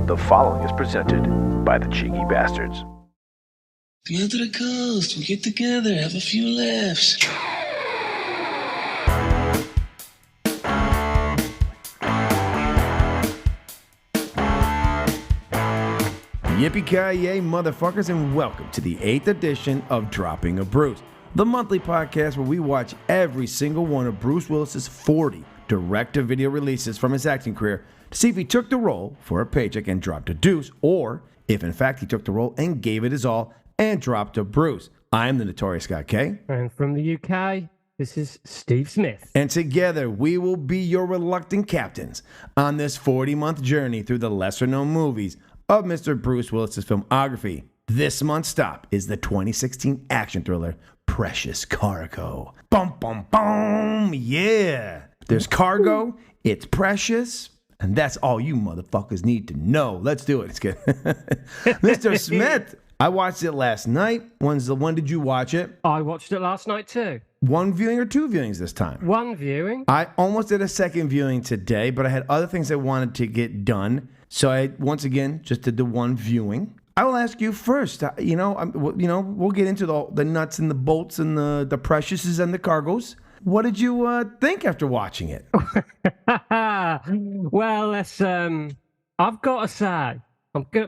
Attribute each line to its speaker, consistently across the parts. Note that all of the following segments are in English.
Speaker 1: The following is presented by the Cheeky Bastards.
Speaker 2: Come out to the coast, we'll get together, have a few laughs.
Speaker 3: Yippee Ki-Yay Motherfuckers, and welcome to the 8th edition of Dropping a Bruce, the monthly podcast where we watch every single one of Bruce Willis's 40 direct-to-video releases from his acting career to see if he took the role for a paycheck and dropped a deuce, or if in fact he took the role and gave it his all and dropped a Bruce. I'm the notorious Scott K.
Speaker 4: And from the UK, this is Steve Smith.
Speaker 3: And together we will be your reluctant captains on this 40-month journey through the lesser-known movies of Mr. Bruce Willis's filmography. This month's stop is the 2016 action thriller Precious Cargo. Bum, bum, bum, yeah. There's cargo, it's precious, and that's all you motherfuckers need to know. Let's do it. It's good. Mr. Smith, I watched it last night. When did you watch it?
Speaker 4: I watched it last night too.
Speaker 3: One viewing or two viewings this time?
Speaker 4: One viewing.
Speaker 3: I almost did a second viewing today, but I had other things I wanted to get done. So I, once again, just did the one viewing. I will ask you first. We'll get into the nuts and the bolts and the preciouses and the cargos. What did you think after watching it?
Speaker 4: Well, I've got to say,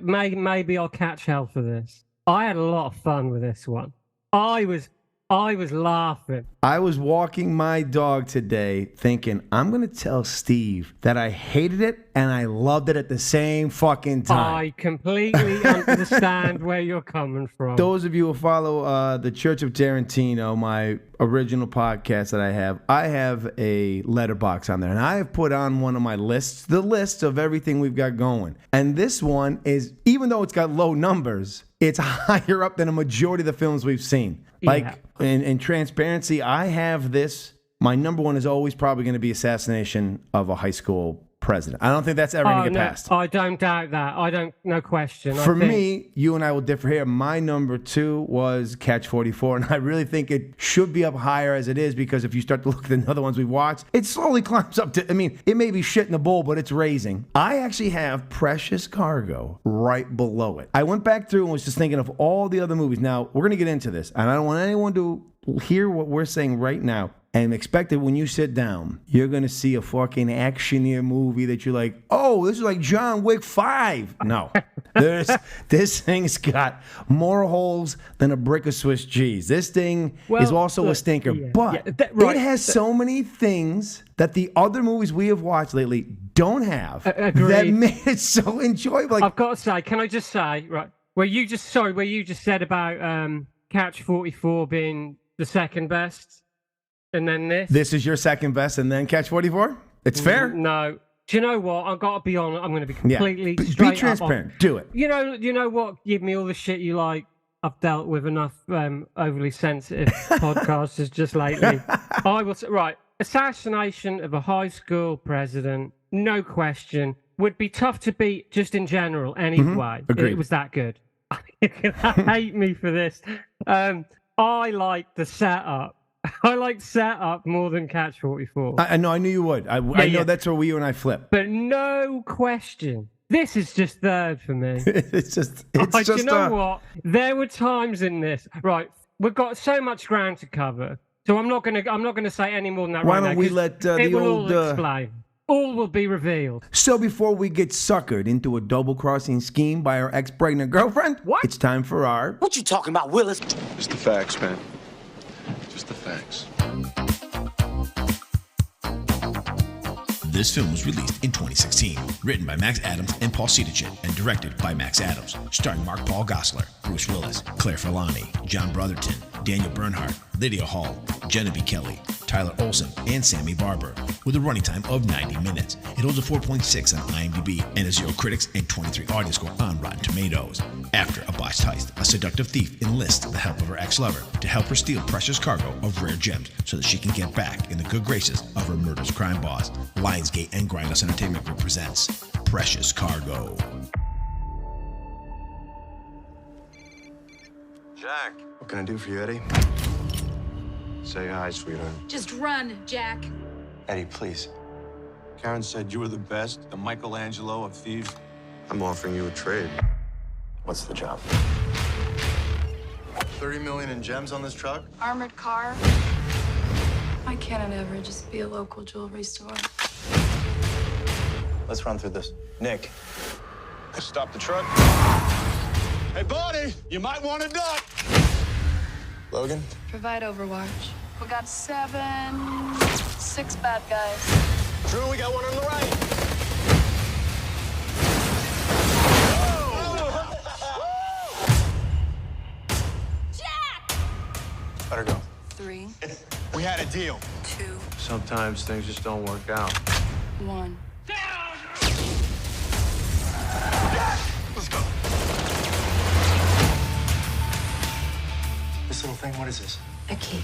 Speaker 4: maybe I'll catch hell for this. I had a lot of fun with this one. I was laughing. I
Speaker 3: was walking my dog today thinking, I'm going to tell Steve that I hated it and I loved it at the same fucking time.
Speaker 4: I completely understand where you're coming from.
Speaker 3: Those of you who follow the Church of Tarantino, my original podcast that I have a letterbox on there. And I have put on one of my lists, the list of everything we've got going. And this one is, even though it's got low numbers, it's higher up than a majority of the films we've seen. Like, in transparency, I have this. My number one is always probably going to be assassination of a high school president. I don't think that's ever going to get passed.
Speaker 4: I don't doubt that. No question.
Speaker 3: For me, you and I will differ here. My number two was Catch 44, and I really think it should be up higher as it is, because if you start to look at the other ones we've watched, it slowly climbs up to, it may be shit in the bowl, but it's raising. I actually have Precious Cargo right below it. I went back through and was just thinking of all the other movies. Now, we're going to get into this, and I don't want anyone to hear what we're saying right now. And expect that when you sit down, you're going to see a fucking actioneer movie that you're like, oh, this is like John Wick 5. No. This thing's got more holes than a brick of Swiss cheese. This thing is also a stinker. Yeah, but it has so many things that the other movies we have watched lately don't have that made it so enjoyable. Like,
Speaker 4: I've got to say, can I just say, right, where you just said about Catch 44 being the second best. And then
Speaker 3: this is your second best, and then Catch 44? It's fair?
Speaker 4: No. Do you know what? I've got to be honest. I'm going to be completely straight.
Speaker 3: Be transparent. Do it.
Speaker 4: You know what? Give me all the shit you like. I've dealt with enough overly sensitive podcasters just lately. I will say, right. Assassination of a high school president, no question, would be tough to beat just in general anyway.
Speaker 3: Agreed.
Speaker 4: It was that good. You can hate me for this. I like the setup. I like Setup more than Catch 44.
Speaker 3: I know, I knew you would. I know that's where you and I flip.
Speaker 4: But no question, this is just third for me.
Speaker 3: it's just.
Speaker 4: You know what? There were times in this. Right, we've got so much ground to cover, so I'm not gonna say any more than that.
Speaker 3: Why don't we let the old
Speaker 4: explain? All will be revealed.
Speaker 3: So before we get suckered into a double-crossing scheme by our ex-pregnant girlfriend, it's time for our...
Speaker 5: What you talking about, Willis?
Speaker 6: Just the facts, man. Just the facts.
Speaker 7: This film was released in 2016, written by Max Adams and Paul Sedichin, and directed by Max Adams, starring Mark Paul Gosselaar, Bruce Willis, Claire Forlani, John Brotherton, Daniel Bernhardt, Lydia Hall, Genevieve Kelly, Tyler Olson, and Sammy Barber, with a running time of 90 minutes. It holds a 4.6 on IMDb and a 0 critics and 23 audience score on Rotten Tomatoes. After a botched heist, a seductive thief enlists the help of her ex-lover to help her steal precious cargo of rare gems so that she can get back in the good graces of her murderous crime boss. Lionsgate and Grindhouse Entertainment Group presents Precious Cargo.
Speaker 6: Jack. What can I do for you, Eddie? Say hi, sweetheart.
Speaker 8: Just run, Jack.
Speaker 6: Eddie, please. Karen said you were the best, the Michelangelo of thieves. I'm offering you a trade.
Speaker 1: What's the job?
Speaker 6: 30 million in gems on this truck?
Speaker 5: Armored car. Why can't it ever just be a local jewelry store?
Speaker 1: Let's run through this. Nick.
Speaker 6: Stop the truck. Hey, buddy, you might want to duck. Logan?
Speaker 5: Provide overwatch. We got 6 bad guys.
Speaker 6: Drew, we got one on the right.
Speaker 5: Jack!
Speaker 6: Let her go.
Speaker 5: 3,
Speaker 6: We had a deal.
Speaker 5: 2,
Speaker 6: Sometimes things just don't work out.
Speaker 5: 1.
Speaker 6: Let's go.
Speaker 1: This little thing, what is this?
Speaker 5: A key.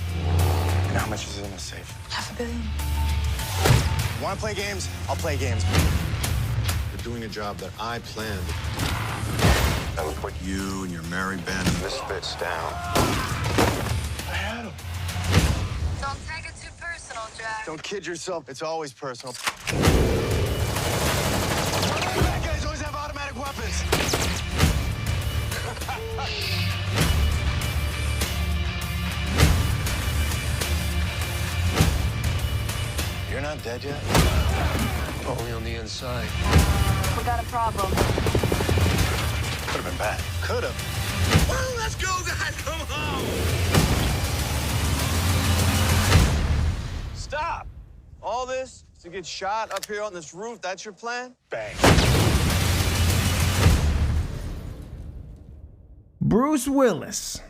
Speaker 1: And how much is in the safe?
Speaker 5: $500 million.
Speaker 6: Want to play games? I'll play games. You're doing a job that I planned.
Speaker 1: I would put
Speaker 6: You and your merry band of
Speaker 1: misfits down.
Speaker 6: I had him.
Speaker 5: Don't take it too personal, Jack.
Speaker 6: Don't kid yourself. It's always personal. Bad guys always have automatic weapons.
Speaker 1: You're not dead yet?
Speaker 6: Only on the inside.
Speaker 5: We got a problem.
Speaker 1: Could have been bad.
Speaker 6: Could have. Well, let's go, guys. Come on. Stop. All this to get shot up here on this roof. That's your plan?
Speaker 1: Bang.
Speaker 3: Bruce Willis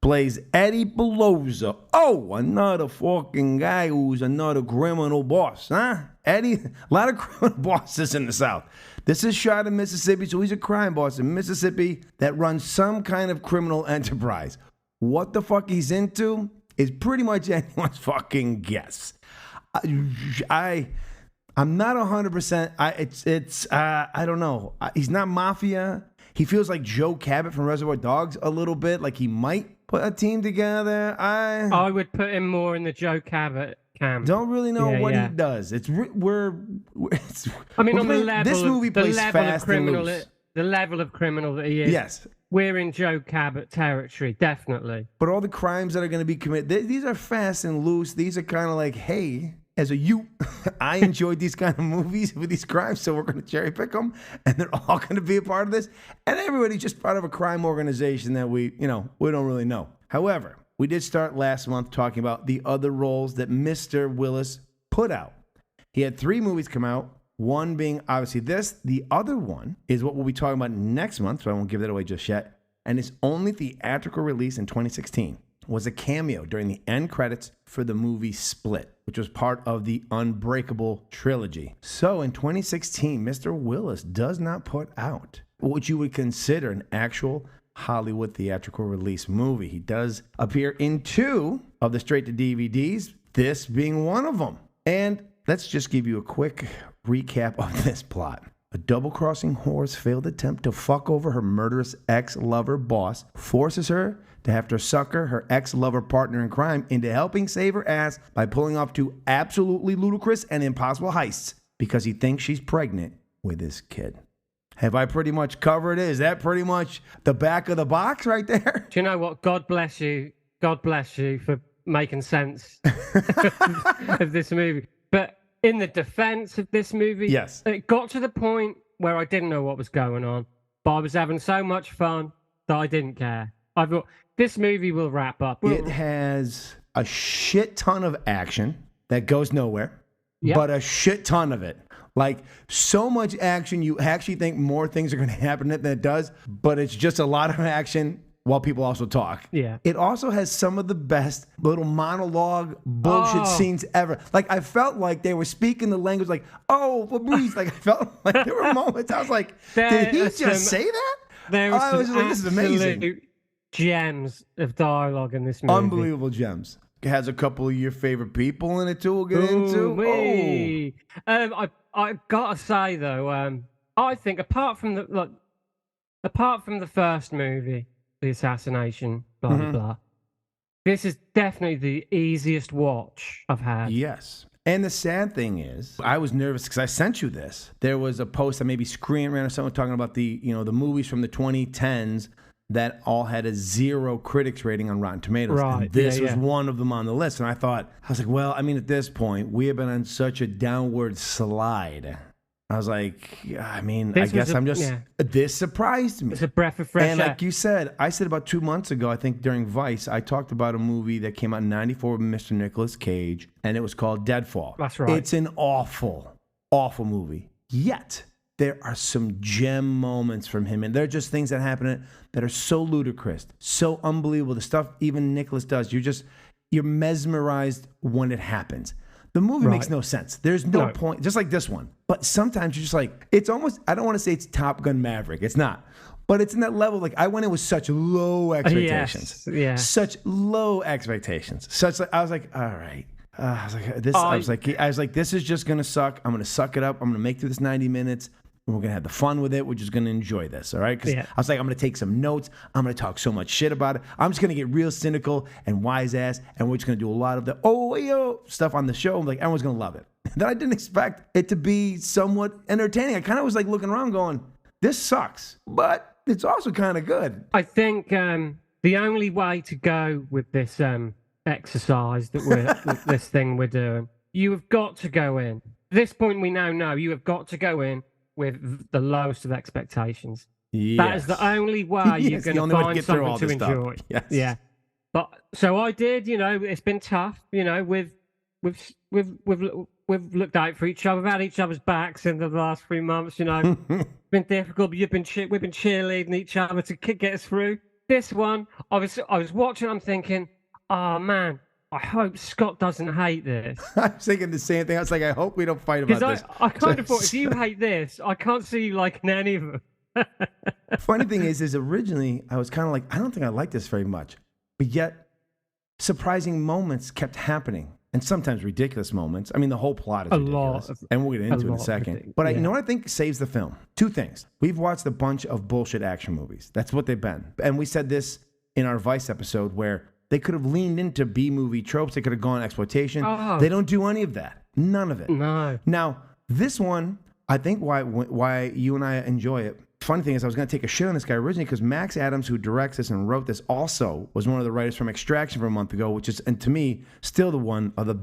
Speaker 3: plays Eddie Pelosa. Oh, another fucking guy who's another criminal boss, huh? Eddie, a lot of criminal bosses in the South. This is shot in Mississippi, so he's a crime boss in Mississippi that runs some kind of criminal enterprise. What the fuck he's into is pretty much anyone's fucking guess. I'm not 100%. I don't know. He's not mafia. He feels like Joe Cabot from Reservoir Dogs a little bit, like he might put a team together.
Speaker 4: I would put him more in the Joe Cabot camp.
Speaker 3: Don't really know what he does. I mean,
Speaker 4: on the level,
Speaker 3: this movie plays fast and
Speaker 4: criminal,
Speaker 3: loose.
Speaker 4: the level of criminal that he is.
Speaker 3: Yes.
Speaker 4: We're in Joe Cabot territory, definitely.
Speaker 3: But all the crimes that are going to be committed, these are fast and loose. These are kind of like, hey, as a youth, I enjoyed these kind of movies with these crimes, so we're going to cherry pick them, and they're all going to be a part of this. And everybody's just part of a crime organization that we don't really know. However, we did start last month talking about the other roles that Mr. Willis put out. He had 3 movies come out, one being obviously this. The other one is what we'll be talking about next month, so I won't give that away just yet. And its only theatrical release in 2016 was a cameo during the end credits for the movie Split, which was part of the Unbreakable trilogy. So in 2016, Mr. Willis does not put out what you would consider an actual Hollywood theatrical release movie. He does appear in 2 of the straight-to-DVDs, this being one of them. And let's just give you a quick recap of this plot. A double-crossing whore's failed attempt to fuck over her murderous ex-lover boss forces her to have to sucker her ex-lover partner in crime into helping save her ass by pulling off 2 absolutely ludicrous and impossible heists because he thinks she's pregnant with his kid. Have I pretty much covered it? Is that pretty much the back of the box right there?
Speaker 4: Do you know what? God bless you. God bless you for making sense of this movie. But in the defense of this movie,
Speaker 3: yes,
Speaker 4: it got to the point where I didn't know what was going on, but I was having so much fun that I didn't care. I thought, this movie will wrap up.
Speaker 3: It has a shit ton of action that goes nowhere, but a shit ton of it. Like, so much action, you actually think more things are going to happen than it does, but it's just a lot of action while people also talk.
Speaker 4: Yeah.
Speaker 3: It also has some of the best little monologue bullshit scenes ever. Like, I felt like they were speaking the language like, oh, Fabrice. Like, I felt like there were moments I was like, did he just say that?
Speaker 4: I was like,
Speaker 3: this is amazing.
Speaker 4: Gems of dialogue in this movie.
Speaker 3: Unbelievable gems. It has a couple of your favorite people in it too. We'll get into.
Speaker 4: I gotta say though, I think apart from the first movie, the assassination, blah blah blah, this is definitely the easiest watch I've had.
Speaker 3: Yes. And the sad thing is, I was nervous because I sent you this. There was a post that maybe Screen Rant or someone talking about the movies from the 2010s that all had a 0 critics rating on Rotten Tomatoes.
Speaker 4: Right.
Speaker 3: And this was
Speaker 4: yeah.
Speaker 3: one of them on the list. And I was like, well, I mean, at this point, we have been on such a downward slide. I was like, I mean,
Speaker 4: This
Speaker 3: I guess
Speaker 4: was
Speaker 3: I'm just, this surprised me.
Speaker 4: It's a breath of fresh
Speaker 3: And
Speaker 4: air.
Speaker 3: like you said, I said about 2 months ago, I think during Vice, I talked about a movie that came out in 94 with Mr. Nicolas Cage, and it was called Deadfall.
Speaker 4: That's right.
Speaker 3: It's an awful, awful movie. Yet, there are some gem moments from him, and there are just things that happen in it that are so ludicrous, so unbelievable. The stuff even Nicolas does, you're mesmerized when it happens. The movie makes no sense. There's no point, just like this one. But sometimes you're just like, it's almost, I don't want to say it's Top Gun Maverick. It's not. But it's in that level. Like, I went in with such low expectations.
Speaker 4: Yes, yeah.
Speaker 3: Such low expectations. I was like, all right. I was like, this is just going to suck. I'm going to suck it up. I'm going to make through this 90 minutes. And we're going to have the fun with it. We're just going to enjoy this, all right? Because I was like, I'm going to take some notes. I'm going to talk so much shit about it. I'm just going to get real cynical and wise ass, and we're just going to do a lot of the stuff on the show. I'm like, everyone's going to love it. Then I didn't expect it to be somewhat entertaining. I kind of was like looking around going, this sucks, but it's also kind of good.
Speaker 4: I think the only way to go with this exercise that this thing we're doing, you have got to go in. At this point, we now know you have got to go in with the lowest of expectations.
Speaker 3: Yes.
Speaker 4: That is the only way you're going to find something to enjoy.
Speaker 3: Yes.
Speaker 4: Yeah. But so I did. It's been tough. We've looked out for each other. We've had each other's backs in the last 3 months. It's been difficult, but we've been cheerleading each other to get us through. This one, I was watching. I'm thinking, oh man, I hope Scott doesn't hate this.
Speaker 3: I was thinking the same thing. I was like, I hope we don't fight about this.
Speaker 4: I kind of thought, if you hate this, I can't see you liking any of them.
Speaker 3: Funny thing is originally I was kind of like, I don't think I like this very much. But yet, surprising moments kept happening. And sometimes ridiculous moments. I mean, the whole plot is ridiculous. And we'll get into it in a second. But you know what I think saves the film? 2 things. We've watched a bunch of bullshit action movies. That's what they've been. And we said this in our Vice episode where they could have leaned into B-movie tropes. They could have gone exploitation. Oh. They don't do any of that. None of it.
Speaker 4: No.
Speaker 3: Now, this one, I think why you and I enjoy it. Funny thing is, I was going to take a shit on this guy originally because Max Adams, who directs this and wrote this, also was one of the writers from Extraction from a month ago, which is, and to me, still the one of the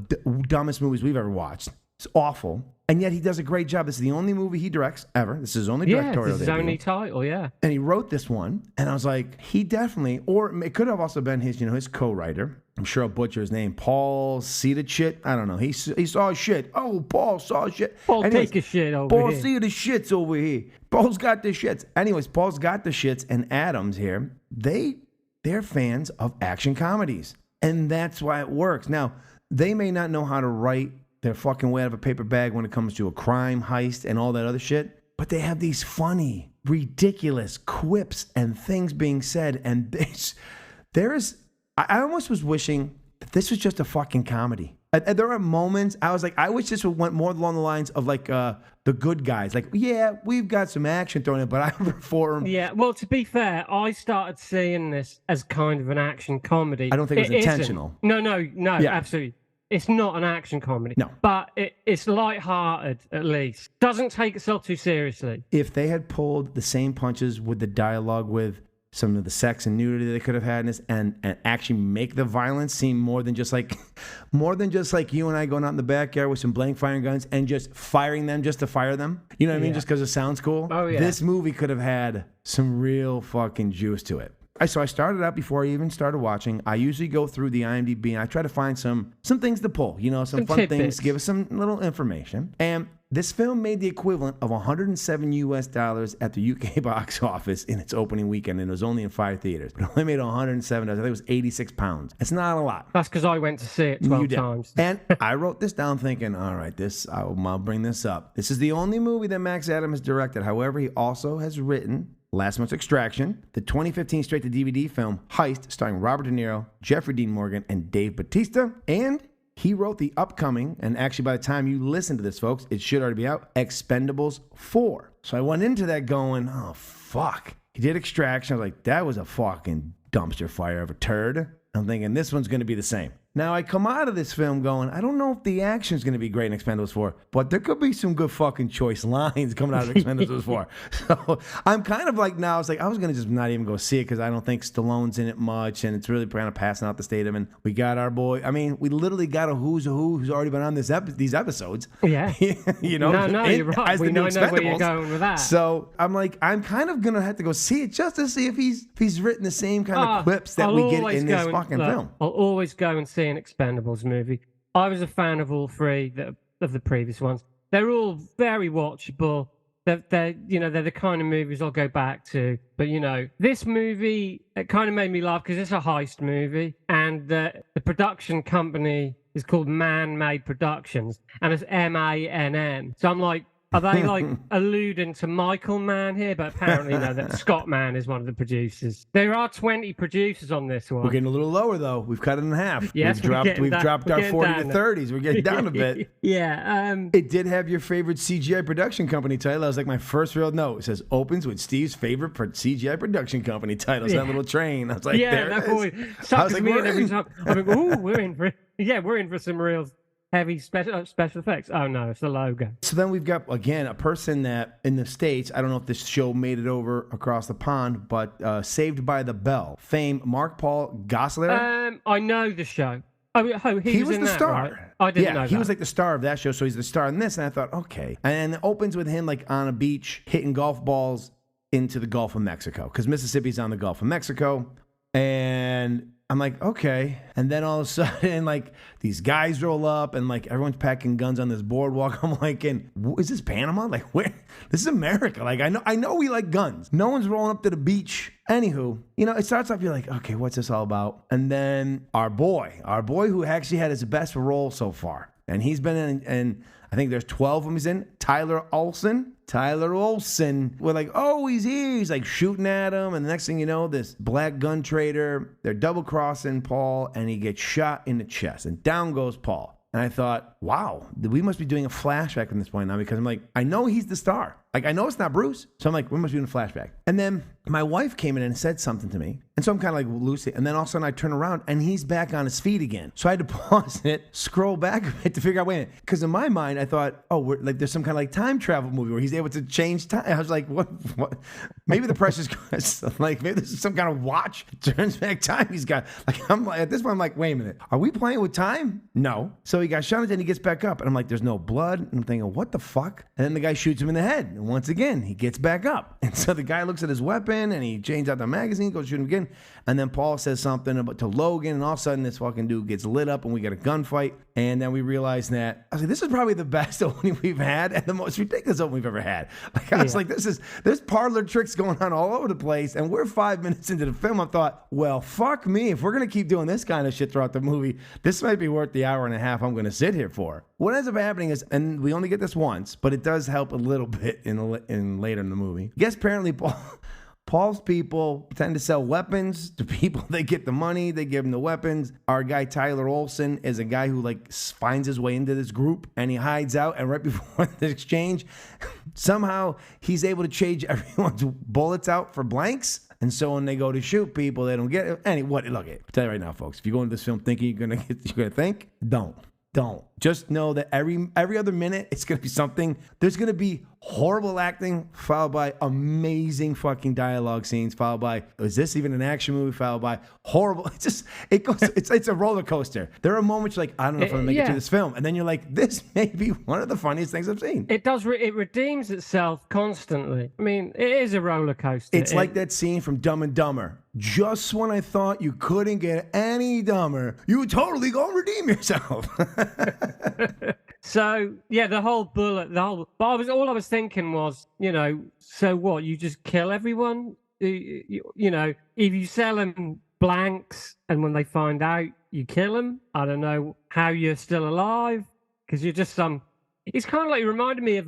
Speaker 3: dumbest movies we've ever watched. It's awful. And yet he does a great job. This is the only movie he directs ever. This is his only directorial
Speaker 4: this is his only title, yeah.
Speaker 3: And he wrote this one, and I was like, he definitely, or it could have also been his co-writer. I'm sure I'll butcher his name. Paul see the shit. I don't know. He saw shit. Oh, Paul saw shit.
Speaker 4: Paul take a shit over
Speaker 3: Paul
Speaker 4: here.
Speaker 3: see the shits over here. Paul's got the shits. Anyways, Paul's got the shits, and Adams here, they're fans of action comedies, and that's why it works. Now, they may not know how to write their fucking way out of a paper bag when it comes to a crime heist and all that other shit, but they have these funny, ridiculous quips and things being said, and I almost was wishing that this was just a fucking comedy. There are moments I was like, I wish this went more along the lines of like The Good Guys. Like, yeah, we've got some action thrown in, but I perform.
Speaker 4: Yeah, well, to be fair, I started seeing this as kind of an action comedy.
Speaker 3: I don't think it was intentional.
Speaker 4: No, absolutely. It's not an action comedy.
Speaker 3: No.
Speaker 4: But it's lighthearted, at least. Doesn't take itself too seriously.
Speaker 3: If they had pulled the same punches with the dialogue, with some of the sex and nudity they could have had in this, and actually make the violence seem more than just like you and I going out in the backyard with some blank firing guns and just firing them just to fire them. You know what I mean? Just because it sounds cool.
Speaker 4: Oh, yeah.
Speaker 3: This movie could have had some real fucking juice to it. So I started out before I even started watching. I usually go through the IMDb and I try to find some things to pull, some fun
Speaker 4: tidbits.
Speaker 3: things, give us some little information. And this film made the equivalent of $107 at the UK box office in its opening weekend, and it was only in 5 theaters. But it only made $107. I think it was 86 pounds. It's not a lot.
Speaker 4: That's because I went to see it 12 times.
Speaker 3: And I wrote this down thinking, all right, I'll bring this up. This is the only movie that Max Adams has directed. However, he also has written last month's Extraction, the 2015 straight-to-DVD film Heist, starring Robert De Niro, Jeffrey Dean Morgan, and Dave Bautista. And he wrote the upcoming, and actually by the time you listen to this, folks, it should already be out, Expendables 4. So I went into that going, oh, fuck. He did Extraction. I was like, that was a fucking dumpster fire of a turd. I'm thinking this one's going to be the same. Now, I come out of this film going, I don't know if the action's going to be great in Expendables 4, but there could be some good fucking choice lines coming out of Expendables 4. So I'm kind of like now, it's like I was going to just not even go see it because I don't think Stallone's in it much, and it's really kind of passing out the stadium. And we got our boy. I mean, we literally got a who's who's already been on these episodes.
Speaker 4: Yeah.
Speaker 3: You know?
Speaker 4: No, you're right.
Speaker 3: As
Speaker 4: We
Speaker 3: the new
Speaker 4: know where you're
Speaker 3: Expendables.
Speaker 4: going with that.
Speaker 3: So I'm like, I'm kind of going to have to go see it just to see if he's written the same kind of clips that we get in this fucking film.
Speaker 4: I'll always go and see an Expendables movie. I was a fan of all three of the previous ones. They're all very watchable. They're the kind of movies I'll go back to. But this movie, it kind of made me laugh because it's a heist movie, and the production company is called Man-Made Productions, and it's MANN. So I'm like, are they like alluding to Michael Mann here? But apparently no, that Scott Mann is one of the producers. There are 20 producers on this one.
Speaker 3: We're getting a little lower though. We've cut it in half.
Speaker 4: Yes,
Speaker 3: we've dropped our 40 to 30s. We're getting down a bit.
Speaker 4: Yeah.
Speaker 3: It did have your favorite CGI production company title. That was like my first real note. It says opens with Steve's favorite CGI production company title. It's that little train. I was like, there it is. I was like,
Speaker 4: me every time. I'm like, ooh, we're in for it. Yeah, we're in for some real heavy special effects. Oh no, it's the logo.
Speaker 3: So then we've got, again, a person that in the States, I don't know if this show made it over across the pond, but Saved by the Bell fame, Mark Paul Gosselaar.
Speaker 4: I know the show. Oh, he was in
Speaker 3: the
Speaker 4: that,
Speaker 3: star.
Speaker 4: Right? I didn't know that.
Speaker 3: He was like the star of that show, so he's the star in this. And I thought, okay. And it opens with him like on a beach hitting golf balls into the Gulf of Mexico, because Mississippi's on the Gulf of Mexico. And I'm like, okay. And then all of a sudden, like, these guys roll up and, like, everyone's packing guns on this boardwalk. I'm like, is this Panama? Like, where? This is America. Like, I know we like guns. No one's rolling up to the beach. Anywho, it starts off, you're like, okay, what's this all about? And then our boy who actually had his best role so far. And he's been in I think there's 12 of them he's in. Tyler Olson. We're like, oh, he's here. He's like shooting at him. And the next thing you know, this black gun trader, they're double crossing Paul, and he gets shot in the chest. And down goes Paul. And I thought, wow, we must be doing a flashback from this point now, because I'm like, I know he's the star. Like, I know it's not Bruce. So I'm like, we must be doing a flashback. And then my wife came in and said something to me. And so I'm kind of like, Lucy. And then all of a sudden I turn around and he's back on his feet again. So I had to pause it, scroll back a bit to figure out, wait a minute. Because in my mind, I thought, oh, there's some kind of like time travel movie where he's able to change time. I was like, what? Maybe the pressure's like, maybe this is some kind of watch, turns back time he's got. Like, I'm like, at this point, I'm like, wait a minute. Are we playing with time? No. So he got shot and then he gets back up. And I'm like, there's no blood. And I'm thinking, what the fuck? And then the guy shoots him in the head. And once again, he gets back up. And so the guy looks at his weapon and he changes out the magazine, goes shoot him again. And then Paul says something to Logan, and all of a sudden this fucking dude gets lit up and we get a gunfight. And then we realize that, I was like, this is probably the best opening we've had and the most ridiculous opening we've ever had. Like, I was like, there's parlor tricks going on all over the place, and we're 5 minutes into the film. I thought, well, fuck me. If we're going to keep doing this kind of shit throughout the movie, this might be worth the hour and a half I'm going to sit here for. What ends up happening is, and we only get this once, but it does help a little bit in later in the movie. I guess apparently Paul's people tend to sell weapons to people. They get the money, they give them the weapons. Our guy Tyler Olson is a guy who like finds his way into this group, and he hides out. And right before the exchange, somehow he's able to change everyone's bullets out for blanks. And so when they go to shoot people, they don't get it. Look, I'll tell you right now, folks, if you go into this film thinking you're gonna think, don't. Just know that every other minute it's gonna be something. There's gonna be horrible acting, followed by amazing fucking dialogue scenes, followed by, is this even an action movie? Followed by horrible. It's a roller coaster. There are moments like, I don't know if I'm gonna make it to this film, and then you're like, this may be one of the funniest things I've seen.
Speaker 4: It does. It redeems itself constantly. I mean, it is a roller coaster.
Speaker 3: It's like that scene from Dumb and Dumber. Just when I thought you couldn't get any dumber, you totally gonna redeem yourself.
Speaker 4: So yeah, all I was thinking was, so what? You just kill everyone? If you sell them blanks and when they find out, you kill them. I don't know how you're still alive, because you're just some. It's kind of like, it reminded me of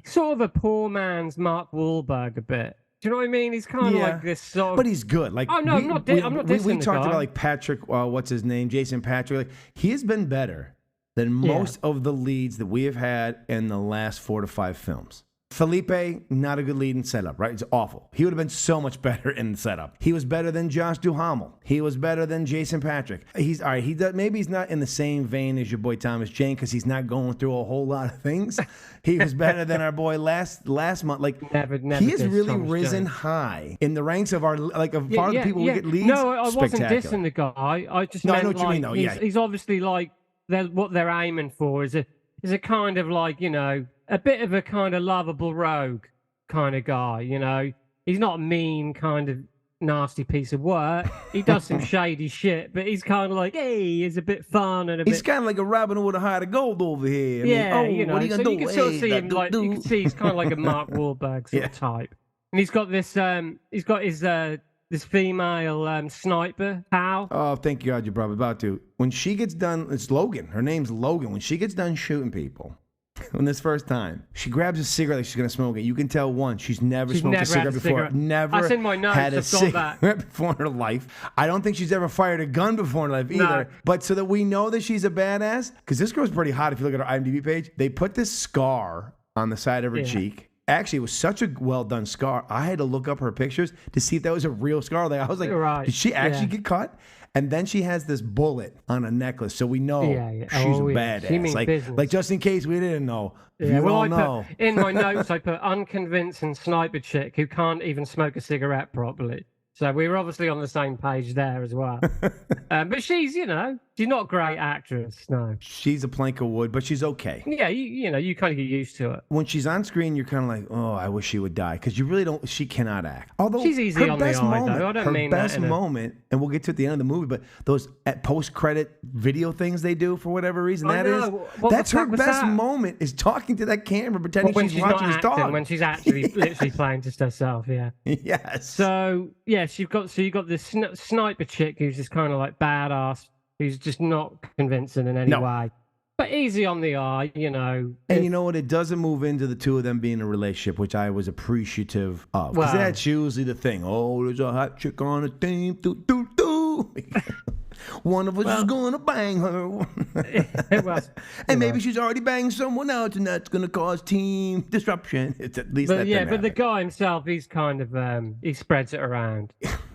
Speaker 4: sort of a poor man's Mark Wahlberg a bit. Do you know what I mean? He's kind of like this sort of...
Speaker 3: But he's good. Like,
Speaker 4: oh, no, I'm not dissing
Speaker 3: we
Speaker 4: the
Speaker 3: talked
Speaker 4: guy.
Speaker 3: about, like, Patrick, what's his name? Jason Patrick. Like, he has been better than most of the leads that we have had in the last 4 to 5 films. Felipe, not a good lead in setup, right? It's awful. He would have been so much better in the setup. He was better than Josh Duhamel. He was better than Jason Patrick. He's all right. Maybe he's not in the same vein as your boy Thomas Jane because he's not going through a whole lot of things. He was better than our boy last month. Like
Speaker 4: Never
Speaker 3: he has really
Speaker 4: Thomas
Speaker 3: risen
Speaker 4: Jane.
Speaker 3: high in the ranks of our part of the people we get leads.
Speaker 4: No, I wasn't
Speaker 3: Spectacular.
Speaker 4: dissing the guy. I just
Speaker 3: No, I
Speaker 4: meant
Speaker 3: know what you mean, though, yeah.
Speaker 4: he's obviously like what they're aiming for is a kind of like, you know, a bit of a kind of lovable rogue kind of guy, you know. He's not a mean kind of nasty piece of work. He does some shady shit, but he's kind of like, hey, he's a bit fun and
Speaker 3: He's kind of like a Robin Hood with a heart of gold over here.
Speaker 4: You know,
Speaker 3: what are you
Speaker 4: so
Speaker 3: gonna
Speaker 4: you
Speaker 3: do?
Speaker 4: can sort of see
Speaker 3: Hey,
Speaker 4: him like you can see he's kind of like a Mark Wahlberg sort of type, and he's got this this female sniper pal.
Speaker 3: Oh, thank God you're probably about to. When she gets done, it's Logan. Her name's Logan. When she gets done shooting people, on this first time, she grabs a cigarette like she's gonna smoke it. You can tell she's never smoked a cigarette before. Never
Speaker 4: That's in my notes.
Speaker 3: had a
Speaker 4: I've got
Speaker 3: cigarette
Speaker 4: that.
Speaker 3: before in her life. I don't think she's ever fired a gun before in her life either.
Speaker 4: No.
Speaker 3: But so that we know that she's a badass, because this girl's pretty hot. If you look at her IMDb page, they put this scar on the side of her cheek. Actually, it was such a well-done scar. I had to look up her pictures to see if that was a real scar. Like, I was like, did she actually get cut? And then she has this bullet on a necklace, so we know she's a badass.
Speaker 4: She means
Speaker 3: like just in case we didn't know.
Speaker 4: Yeah, well,
Speaker 3: I know.
Speaker 4: In my notes, I put unconvincing sniper chick who can't even smoke a cigarette properly. So we were obviously on the same page there as well. But she's, you know, she's not a great actress, no.
Speaker 3: She's a plank of wood, but she's okay.
Speaker 4: Yeah, you know, you kind of get used to it.
Speaker 3: When she's on screen, you're kind of like, oh, I wish she would die, because you really don't. She cannot act. Although
Speaker 4: she's easy on the eye, though. I don't mean that.
Speaker 3: Her best moment, and we'll get to it at the end of the movie, but those post-credit video things they do for whatever reason, that's her best moment is talking to that camera, pretending she's watching his dog.
Speaker 4: When she's actually literally playing just herself, yeah.
Speaker 3: Yes.
Speaker 4: So yes, you've got this sniper chick who's just kind of like badass, who's just not convincing in any way. But easy on the eye, you know.
Speaker 3: And you know what? It doesn't move into the two of them being in a relationship, which I was appreciative of. Because that's usually the thing. Oh, there's a hot chick on a team. One of us is going to bang her. And maybe she's already banged someone else, and that's going to cause team disruption. It's at least that didn't
Speaker 4: but the
Speaker 3: happen.
Speaker 4: guy himself, he's kind of, he spreads it around.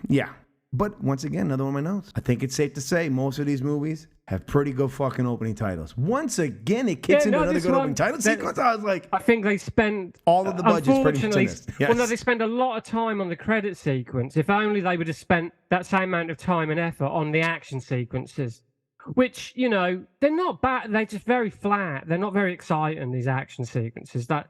Speaker 3: Yeah. But once again, another one of my notes. I think it's safe to say most of these movies have pretty good fucking opening titles. Once again, it kicks into another good opening title sequence. I was like,
Speaker 4: I think they spend
Speaker 3: all of the budget's pretty much in this. Yes.
Speaker 4: Well, no, they spend a lot of time on the credit sequence. If only they would have spent that same amount of time and effort on the action sequences, which, you know, they're not bad. They're just very flat. They're not very exciting, these action sequences. That,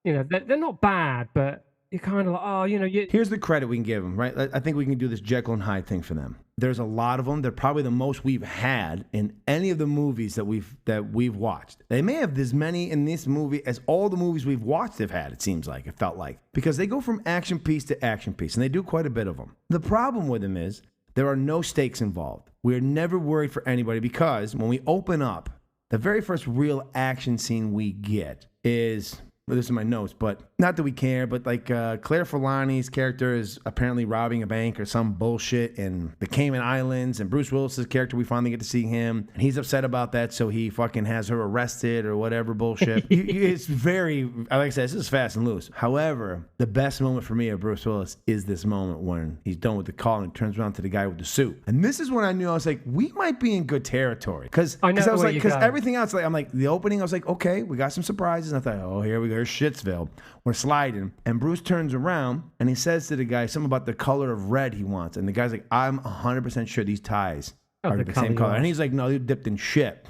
Speaker 4: you know, they're not bad, but you're kind of like, oh, you know.
Speaker 3: Here's the credit we can give them, right? I think we can do this Jekyll and Hyde thing for them. There's a lot of them. They're probably the most we've had in any of the movies that we've watched. They may have this many in this movie as all the movies we've watched have had, it seems like, it felt like. Because they go from action piece to action piece, and they do quite a bit of them. The problem with them is there are no stakes involved. We're never worried for anybody because when we open up, the very first real action scene we get is... Well, this is my notes, but not that we care, but like Claire Forlani's character is apparently robbing a bank or some bullshit in the Cayman Islands, and Bruce Willis's character, we finally get to see him, and he's upset about that, so he fucking has her arrested or whatever bullshit. It's very, like I said, this is fast and loose. However, the best moment for me of Bruce Willis is this moment when he's done with the call and turns around to the guy with the suit. And this is when I knew, I was like, we might be in good territory. Because everything else, like, I'm like, the opening, I was like, okay, we got some surprises. And I thought, oh, here we go. Here's Shitsville. We're sliding. And Bruce turns around and he says to the guy something about the color of red he wants. And the guy's like, I'm 100% sure these ties are the same color. And he's like, no, they're dipped in shit.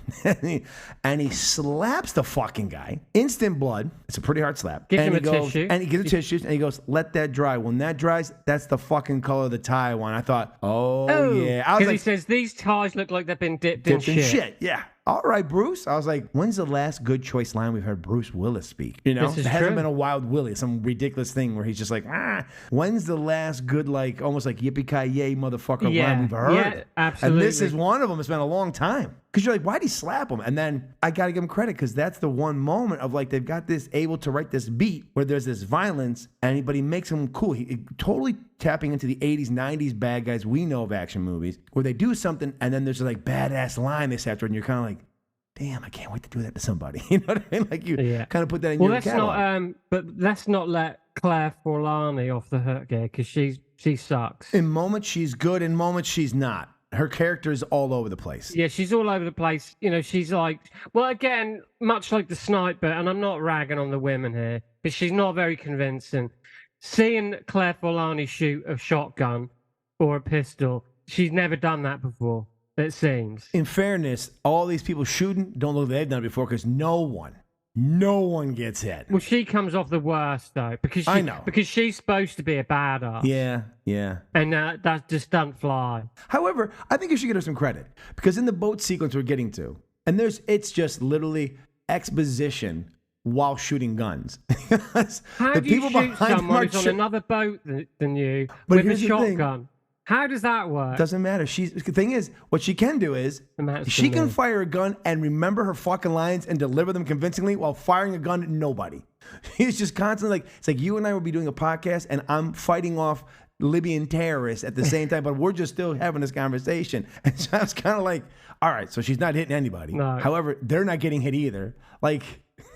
Speaker 3: and he slaps the fucking guy. Instant blood. It's a pretty hard slap.
Speaker 4: Gives him a tissue.
Speaker 3: And he gives a tissue. And he goes, let that dry. When that dries, that's the fucking color of the tie I want. I thought, oh yeah. I was
Speaker 4: Because
Speaker 3: like,
Speaker 4: he says, these ties look like they've been dipped in shit.
Speaker 3: Yeah. All right, Bruce. I was like, when's the last good choice line we've heard Bruce Willis speak? You know,
Speaker 4: this is
Speaker 3: it hasn't
Speaker 4: true.
Speaker 3: been a Wild Willie, some ridiculous thing where he's just like, When's the last good, like, almost like Yippee Ki-Yay Motherfucker line we've heard?
Speaker 4: Yeah, absolutely.
Speaker 3: And this is one of them. It's been a long time. Because you're like, why'd he slap him? And then I got to give him credit because that's the one moment of like, they've got this able to write this beat where there's this violence, but he makes him cool. He totally tapping into the 80s, 90s bad guys we know of action movies where they do something and then there's like badass line they say after, and you're kind of like, damn, I can't wait to do that to somebody. You know what I mean? Like you
Speaker 4: Yeah.
Speaker 3: kind of put that in
Speaker 4: Well,
Speaker 3: your
Speaker 4: let's
Speaker 3: catalog.
Speaker 4: not but let's not let Claire Forlani off the hook here because she sucks.
Speaker 3: In moments she's good, in moments she's not. Her character is all over the place.
Speaker 4: Yeah, she's all over the place. You know, she's like, well, again, much like the sniper, and I'm not ragging on the women here, but she's not very convincing. Seeing Claire Forlani shoot a shotgun or a pistol, she's never done that before, it seems.
Speaker 3: In fairness, all these people shooting don't look like they've done it before because no one gets hit.
Speaker 4: Well, she comes off the worst, though, because
Speaker 3: I know.
Speaker 4: because she's supposed to be a badass.
Speaker 3: Yeah.
Speaker 4: And that just doesn't fly.
Speaker 3: However, I think you should give her some credit because in the boat sequence we're getting to, and it's just literally exposition while shooting guns.
Speaker 4: How
Speaker 3: The
Speaker 4: do you
Speaker 3: people
Speaker 4: shoot
Speaker 3: behind them
Speaker 4: someone
Speaker 3: are
Speaker 4: who's on
Speaker 3: chi-
Speaker 4: another boat than you
Speaker 3: But
Speaker 4: with a
Speaker 3: here's the thing.
Speaker 4: shotgun? How does that work?
Speaker 3: Doesn't matter. The thing is, what she can do is
Speaker 4: Matters
Speaker 3: she
Speaker 4: to
Speaker 3: can
Speaker 4: me.
Speaker 3: fire a gun and remember her fucking lines and deliver them convincingly while firing a gun at nobody. He's just constantly like, it's like you and I will be doing a podcast and I'm fighting off Libyan terrorists at the same time, but we're just still having this conversation. And so I was kind of like, all right, so she's not hitting anybody.
Speaker 4: No.
Speaker 3: However, they're not getting hit either. Like,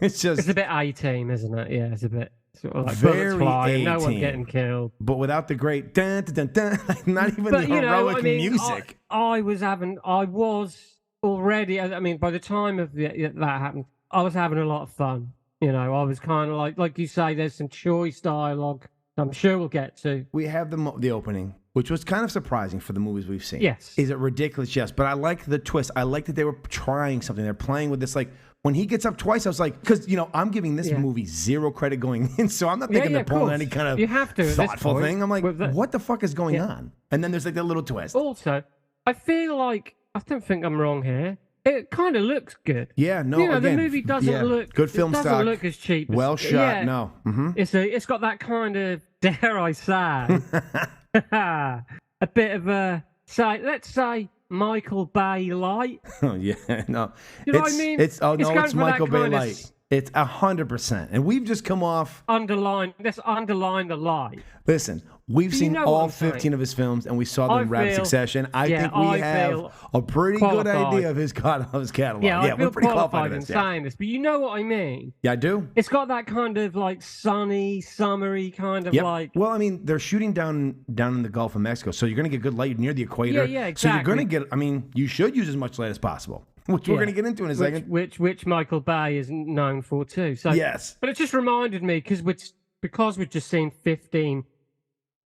Speaker 3: it's just,
Speaker 4: It's a bit A-team, isn't it? Yeah, it's a bit sort of like
Speaker 3: Very
Speaker 4: bullets flying, no one
Speaker 3: A-team.
Speaker 4: getting killed.
Speaker 3: but without the great dun, dun, dun, dun, like not even
Speaker 4: But
Speaker 3: the
Speaker 4: you know,
Speaker 3: heroic
Speaker 4: I mean,
Speaker 3: music.
Speaker 4: I was already. I mean, by the time of that happened, I was having a lot of fun. You know, I was kind of like you say, there's some choice dialogue. I'm sure we'll get to.
Speaker 3: We have the opening, which was kind of surprising for the movies we've seen.
Speaker 4: Yes.
Speaker 3: Is it ridiculous? Yes. But I like the twist. I like that they were trying something. They're playing with this. Like, when he gets up twice, I was like, because, I'm giving this movie zero credit going in, so I'm not thinking they're
Speaker 4: of
Speaker 3: pulling
Speaker 4: course.
Speaker 3: any kind of
Speaker 4: You have to at this
Speaker 3: thoughtful
Speaker 4: point,
Speaker 3: thing. I'm like,
Speaker 4: with the-
Speaker 3: what the fuck is going on? And then there's like that little twist.
Speaker 4: Also, I feel like I don't think I'm wrong here. It kind of looks good.
Speaker 3: Yeah, no,
Speaker 4: You know,
Speaker 3: again,
Speaker 4: the movie doesn't look
Speaker 3: good film
Speaker 4: it doesn't
Speaker 3: stock.
Speaker 4: look as cheap. as-
Speaker 3: Well shot,
Speaker 4: yeah,
Speaker 3: no. Mm-hmm.
Speaker 4: It's got that kind of, dare I say, a bit of a let's say Michael Bay light.
Speaker 3: Oh, yeah, no.
Speaker 4: You know what I mean?
Speaker 3: It's
Speaker 4: It's going
Speaker 3: it's
Speaker 4: for that
Speaker 3: Michael Bay
Speaker 4: kind of
Speaker 3: light. It's 100%. And we've just come off.
Speaker 4: Let's underline the light.
Speaker 3: Listen, we've
Speaker 4: You
Speaker 3: seen
Speaker 4: know what
Speaker 3: all
Speaker 4: I'm saying.
Speaker 3: 15 of his films, and we saw them
Speaker 4: I
Speaker 3: in rapid
Speaker 4: feel-
Speaker 3: succession. I
Speaker 4: yeah,
Speaker 3: think we
Speaker 4: I
Speaker 3: have
Speaker 4: feel
Speaker 3: a pretty good
Speaker 4: qualified.
Speaker 3: idea of his catalog.
Speaker 4: Yeah, I
Speaker 3: we're
Speaker 4: feel
Speaker 3: pretty
Speaker 4: qualified in
Speaker 3: in this. Yeah.
Speaker 4: saying this, but you know what I mean.
Speaker 3: Yeah, I do.
Speaker 4: It's got that kind of like sunny, summery kind of
Speaker 3: Yep.
Speaker 4: like.
Speaker 3: Well, I mean, they're shooting down in the Gulf of Mexico, so you're going to get good light near the equator.
Speaker 4: Yeah,
Speaker 3: So you're going to
Speaker 4: exactly.
Speaker 3: get. I mean, you should use as much light as possible, which we're
Speaker 4: Yeah.
Speaker 3: going to get into in a second.
Speaker 4: Which Michael Bay is known for too. So
Speaker 3: Yes.
Speaker 4: but it just reminded me because we've just seen 15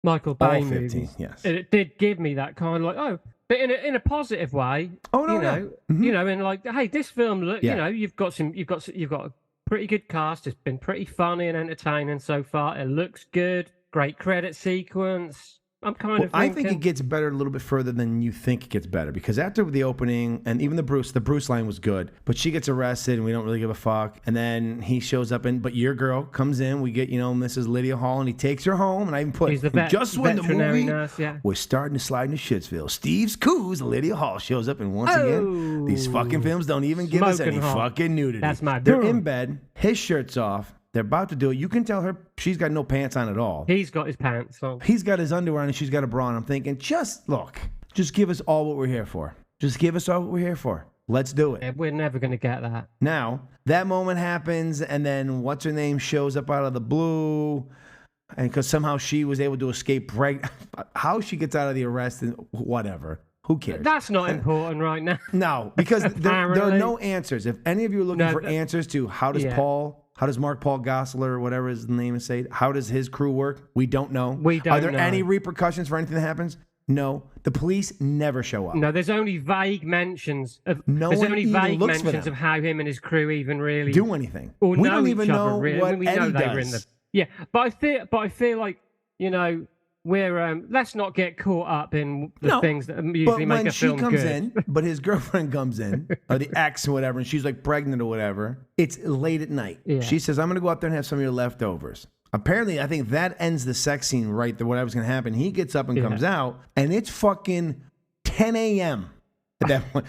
Speaker 4: Michael Bay
Speaker 3: All 15,
Speaker 4: movies.
Speaker 3: yes.
Speaker 4: It did give me that kind of like but in a positive way.
Speaker 3: Oh, no,
Speaker 4: you
Speaker 3: yeah.
Speaker 4: know,
Speaker 3: Mhm.
Speaker 4: and like, hey, this film look,
Speaker 3: Yeah.
Speaker 4: you've got a pretty good cast. It's been pretty funny and entertaining so far. It looks good. Great credit sequence. I'm kind of
Speaker 3: I
Speaker 4: thinking,
Speaker 3: think it gets better a little bit further than you think it gets better because after the opening and even the Bruce line was good, but she gets arrested and we don't really give a fuck. And then he shows up but your girl comes in. We get Mrs. Lydia Hall and he takes her home. And I even put
Speaker 4: He's the
Speaker 3: just when the
Speaker 4: veterinary
Speaker 3: movie
Speaker 4: nurse, yeah.
Speaker 3: was starting to slide into Shitsville, Steve's Coos, Lydia Hall shows up and once again these fucking films don't even give us any
Speaker 4: Smoking hot.
Speaker 3: fucking nudity.
Speaker 4: That's my
Speaker 3: They're
Speaker 4: girl.
Speaker 3: in bed. His shirt's off. They're about to do it. You can tell her she's got no pants on at all.
Speaker 4: He's got his pants on.
Speaker 3: He's got his underwear on and she's got a bra on. I'm thinking, just give us all what we're here for. Just give us all what we're here for. Let's do it.
Speaker 4: Yeah, we're never going to get that.
Speaker 3: Now, that moment happens, and then what's her name shows up out of the blue. And because somehow she was able to escape pregnant. How she gets out of the arrest and whatever. Who cares?
Speaker 4: That's not important right now.
Speaker 3: No, because there are
Speaker 4: Apparently.
Speaker 3: no answers. If any of you are looking
Speaker 4: No,
Speaker 3: for
Speaker 4: but-
Speaker 3: answers to how does Mark Paul Gosselaar, or whatever his name is, say, how does his crew work? We don't know.
Speaker 4: We don't
Speaker 3: Are there
Speaker 4: know.
Speaker 3: any repercussions for anything that happens? No. The police never show up.
Speaker 4: No, there's only vague mentions of.
Speaker 3: No
Speaker 4: there's
Speaker 3: one
Speaker 4: only
Speaker 3: even
Speaker 4: vague
Speaker 3: looks for
Speaker 4: mentions
Speaker 3: them.
Speaker 4: of how him and his crew even really
Speaker 3: Do anything.
Speaker 4: or
Speaker 3: We
Speaker 4: know
Speaker 3: don't even
Speaker 4: each other,
Speaker 3: know
Speaker 4: really.
Speaker 3: what
Speaker 4: I mean, we know
Speaker 3: Eddie
Speaker 4: they were in
Speaker 3: does.
Speaker 4: the. Yeah, but I feel like we're let's not get caught up in the things that usually
Speaker 3: But
Speaker 4: make
Speaker 3: when
Speaker 4: a
Speaker 3: she
Speaker 4: film
Speaker 3: comes
Speaker 4: good.
Speaker 3: in, but his girlfriend comes in, or the ex or whatever, and she's like pregnant or whatever, it's late at night.
Speaker 4: Yeah.
Speaker 3: She says, I'm going to go out there and have some of your leftovers. Apparently, I think that ends the sex scene right there, whatever's going to happen. He gets up and comes out, and it's fucking 10 a.m. at that point.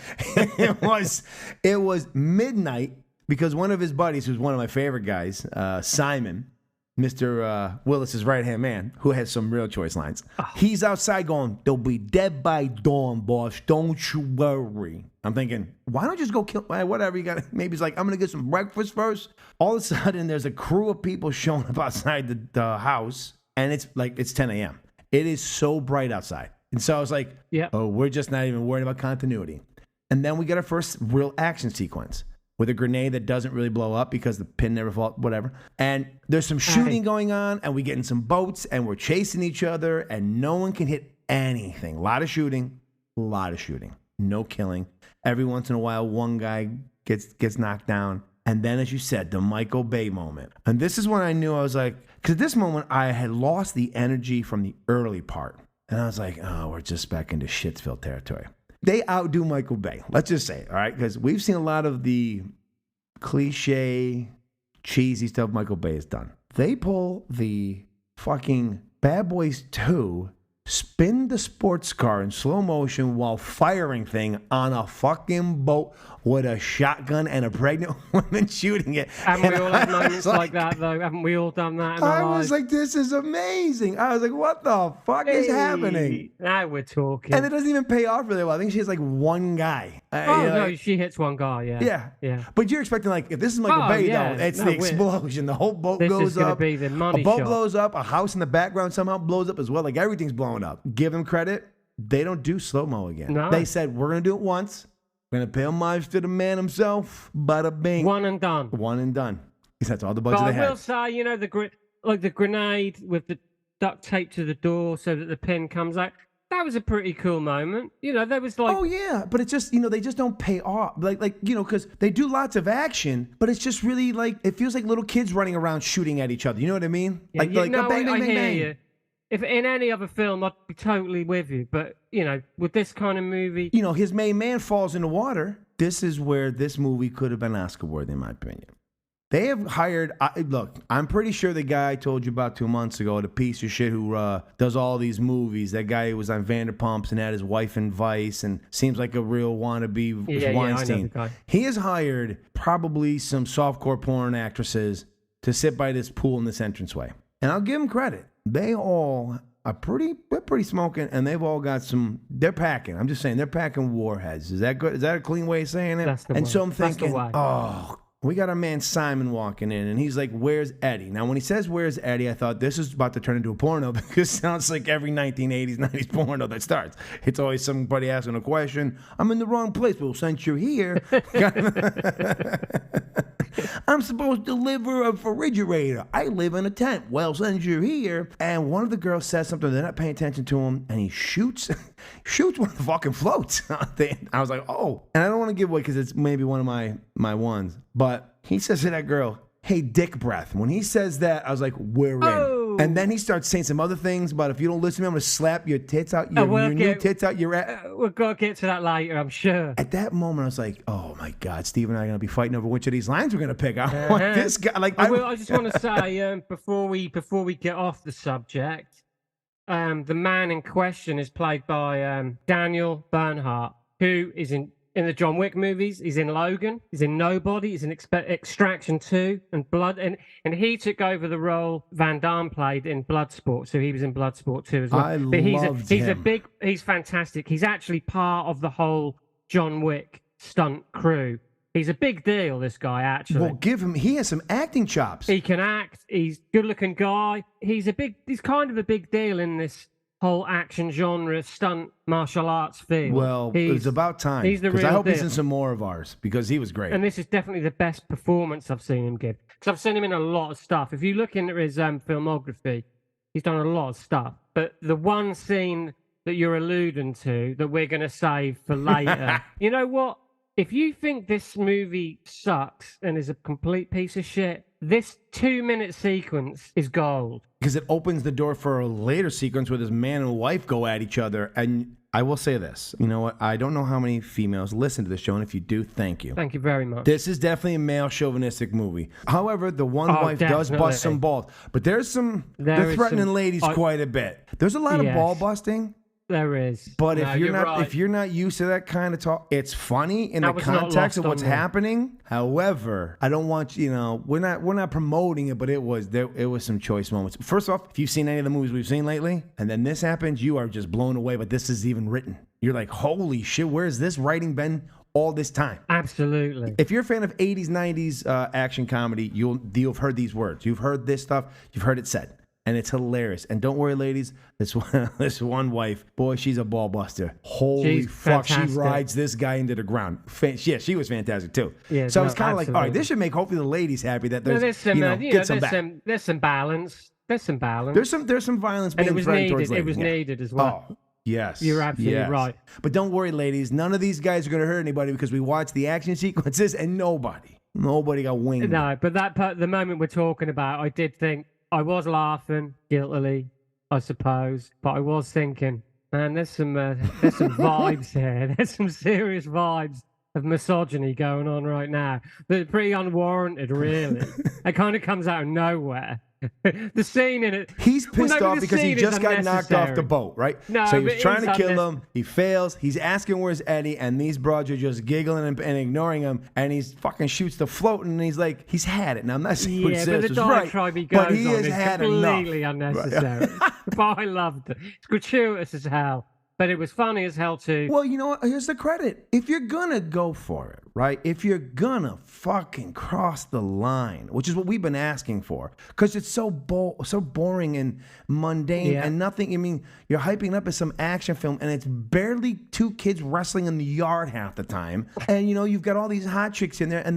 Speaker 3: it was midnight because one of his buddies, who's one of my favorite guys, Simon, Mr. Willis's right-hand man, who has some real choice lines. He's outside going, they'll be dead by dawn, boss. Don't you worry. I'm thinking, why don't you just go kill, whatever you got. Maybe he's like, I'm going to get some breakfast first. All of a sudden, there's a crew of people showing up outside the house, and it's 10 a.m. It is so bright outside. And so I was like, oh, we're just not even worried about continuity. And then we get our first real action sequence with a grenade that doesn't really blow up because the pin never falls, whatever. And there's some shooting going on, and we get in some boats, and we're chasing each other, and no one can hit anything. A lot of shooting, no killing. Every once in a while, one guy gets knocked down. And then, as you said, the Michael Bay moment. And this is when I knew, I was like, because at this moment, I had lost the energy from the early part. And I was like, oh, we're just back into Shitsville territory. They outdo Michael Bay. Let's just say it, all right? Because we've seen a lot of the cliche, cheesy stuff Michael Bay has done. They pull the fucking Bad Boys 2, spin the sports car in slow motion while firing thing on a fucking boat with a shotgun and a pregnant woman shooting it.
Speaker 4: Haven't we all had moments like that, though? Haven't we all done that in our
Speaker 3: I was
Speaker 4: lives?
Speaker 3: like, this is amazing. I was like, what the fuck is happening?
Speaker 4: Now we're talking.
Speaker 3: And it doesn't even pay off really well. I think she has like one guy.
Speaker 4: No, she hits one guy,
Speaker 3: Yeah. But you're expecting, like, if this is Michael Bay, though, it's the explosion. The whole boat
Speaker 4: this
Speaker 3: goes
Speaker 4: is gonna
Speaker 3: up.
Speaker 4: Be the money
Speaker 3: a boat
Speaker 4: shot.
Speaker 3: blows up. A house in the background somehow blows up as well. Like, everything's blowing up. Give them credit. They don't do slow-mo again.
Speaker 4: No.
Speaker 3: They said, we're going to do it once. We're going to pay homage to the man himself. Bada bing.
Speaker 4: One and done.
Speaker 3: Because that's all the budget
Speaker 4: But
Speaker 3: they
Speaker 4: I
Speaker 3: had.
Speaker 4: will say, you know, the grenade with the duct tape to the door so that the pin comes out. That was a pretty cool moment. You know, there was like...
Speaker 3: Oh, yeah. But it's just, they just don't pay off. Like because they do lots of action, but it's just really like, it feels like little kids running around shooting at each other. You know what I mean?
Speaker 4: Yeah,
Speaker 3: Bang, bang, bang.
Speaker 4: You. If in any other film, I'd be totally with you. But, with this kind of movie...
Speaker 3: his main man falls in the water. This is where this movie could have been Oscar-worthy, in my opinion. They have hired... look, I'm pretty sure the guy I told you about 2 months ago, the piece of shit who does all these movies, that guy who was on Vanderpumps and had his wife in Vice and seems like a real wannabe Weinstein.
Speaker 4: Yeah, I know the guy.
Speaker 3: He has hired probably some softcore porn actresses to sit by this pool in this entranceway. And I'll give them credit. They all... they're pretty smoking, and they've all got they're packing. I'm just saying, they're packing warheads. Is that good? Is that a clean way of saying it?
Speaker 4: That's the
Speaker 3: and
Speaker 4: way.
Speaker 3: so I'm thinking,
Speaker 4: That's the way.
Speaker 3: we got our man Simon walking in, and he's like, where's Eddie? Now, when he says, where's Eddie, I thought this is about to turn into a porno because it sounds like every 1980s, 90s porno that starts. It's always somebody asking a question. I'm in the wrong place. Well, since you're here... I'm supposed to deliver a refrigerator. I live in a tent. Well, since you're here, and one of the girls says something, they're not paying attention to him, and he shoots one of the fucking floats. I was like, oh. And I don't want to give away because it's maybe one of my ones, but he says to that girl, hey, dick breath. When he says that, I was like, we're in. And then he starts saying some other things about if you don't listen to me, I'm going to slap your tits out, your new tits out your ass.
Speaker 4: We're going to get to that later, I'm sure.
Speaker 3: At that moment, I was like, oh, my God, Steve and I are going to be fighting over which of these lines we're going to pick. I want this guy.
Speaker 4: I just want to say, before we get off the subject, the man in question is played by Daniel Bernhardt, who is in the John Wick movies. He's in Logan. He's in Nobody. He's in Extraction 2 and Blood. And he took over the role Van Damme played in Bloodsport. So he was in Bloodsport 2 as well.
Speaker 3: I loved him.
Speaker 4: He's fantastic. He's actually part of the whole John Wick stunt crew. He's a big deal, this guy, actually.
Speaker 3: Well, he has some acting chops.
Speaker 4: He can act. He's a good-looking guy. He's kind of a big deal in this whole action genre, stunt, martial arts field.
Speaker 3: Well, it's about time.
Speaker 4: He's the real
Speaker 3: deal. I hope he's in
Speaker 4: deal.
Speaker 3: some more of ours because he was great.
Speaker 4: And this is definitely the best performance I've seen him give. Because I've seen him in a lot of stuff. If you look into his filmography, he's done a lot of stuff. But the one scene that you're alluding to that we're going to save for later, you know what? If you think this movie sucks and is a complete piece of shit, this 2-minute sequence is gold.
Speaker 3: Because it opens the door for a later sequence where this man and wife go at each other. And I will say this. You know what? I don't know how many females listen to this show, and if you do, thank you.
Speaker 4: Thank you very much.
Speaker 3: This is definitely a male chauvinistic movie. However, the one wife does bust some balls. But they're threatening ladies quite a bit. There's a lot of ball busting.
Speaker 4: There is.
Speaker 3: But if you're not used to that kind of talk, it's funny in the context of what's happening. However, I don't want we're not promoting it, but it was some choice moments. First off, if you've seen any of the movies we've seen lately, and then this happens, you are just blown away. But this is even written. You're like, holy shit, where's this writing been all this time.
Speaker 4: Absolutely.
Speaker 3: If you're a fan of 80s, 90s action comedy, you've heard these words. You've heard this stuff. You've heard it said. And it's hilarious. And don't worry, ladies, this one wife, boy, she's a ball buster. Holy
Speaker 4: She's
Speaker 3: fuck,
Speaker 4: fantastic.
Speaker 3: she rides this guy into the ground. Yeah, she was fantastic too.
Speaker 4: Yeah,
Speaker 3: so
Speaker 4: no,
Speaker 3: it's kind of like, all right,
Speaker 4: absolutely.
Speaker 3: this should make hopefully the ladies happy that
Speaker 4: No,
Speaker 3: there's,
Speaker 4: some,
Speaker 3: get some back.
Speaker 4: there's some balance. There's some balance.
Speaker 3: There's some violence
Speaker 4: and
Speaker 3: being
Speaker 4: it was
Speaker 3: threatened
Speaker 4: needed.
Speaker 3: towards ladies.
Speaker 4: It was
Speaker 3: Yeah.
Speaker 4: needed as well.
Speaker 3: Oh, yes.
Speaker 4: You're absolutely
Speaker 3: yes.
Speaker 4: right.
Speaker 3: But don't worry, ladies. None of these guys are going to hurt anybody because we watched the action sequences and nobody got winged.
Speaker 4: No, but the moment we're talking about, I did think, I was laughing guiltily, I suppose, but I was thinking, man, there's some vibes here. There's some serious vibes of misogyny going on right now. They're pretty unwarranted, really. It kind of comes out of nowhere. The scene in it.
Speaker 3: He's pissed off
Speaker 4: the
Speaker 3: because he
Speaker 4: scene is
Speaker 3: just got knocked off the
Speaker 4: unnecessary.
Speaker 3: boat, right?
Speaker 4: No,
Speaker 3: so he was
Speaker 4: but
Speaker 3: trying to
Speaker 4: it's
Speaker 3: kill him. He fails. He's asking where's Eddie, and these broads are just giggling and ignoring him. And he's fucking shoots the float, and he's like, he's had it. Now I'm not saying what he
Speaker 4: Yeah,
Speaker 3: says
Speaker 4: but the
Speaker 3: was right,
Speaker 4: diatribe he goes
Speaker 3: but he
Speaker 4: on
Speaker 3: has
Speaker 4: is
Speaker 3: had
Speaker 4: completely
Speaker 3: enough.
Speaker 4: unnecessary. But I loved it. It's gratuitous as hell, but it was funny as hell too.
Speaker 3: Well, you know what? Here's the credit. If you're gonna go for it, right? If you're gonna fucking cross the line, which is what we've been asking for, because it's so boring and mundane and nothing. I mean, you're hyping up as some action film, and it's barely two kids wrestling in the yard half the time. And you've got all these hot chicks in there, and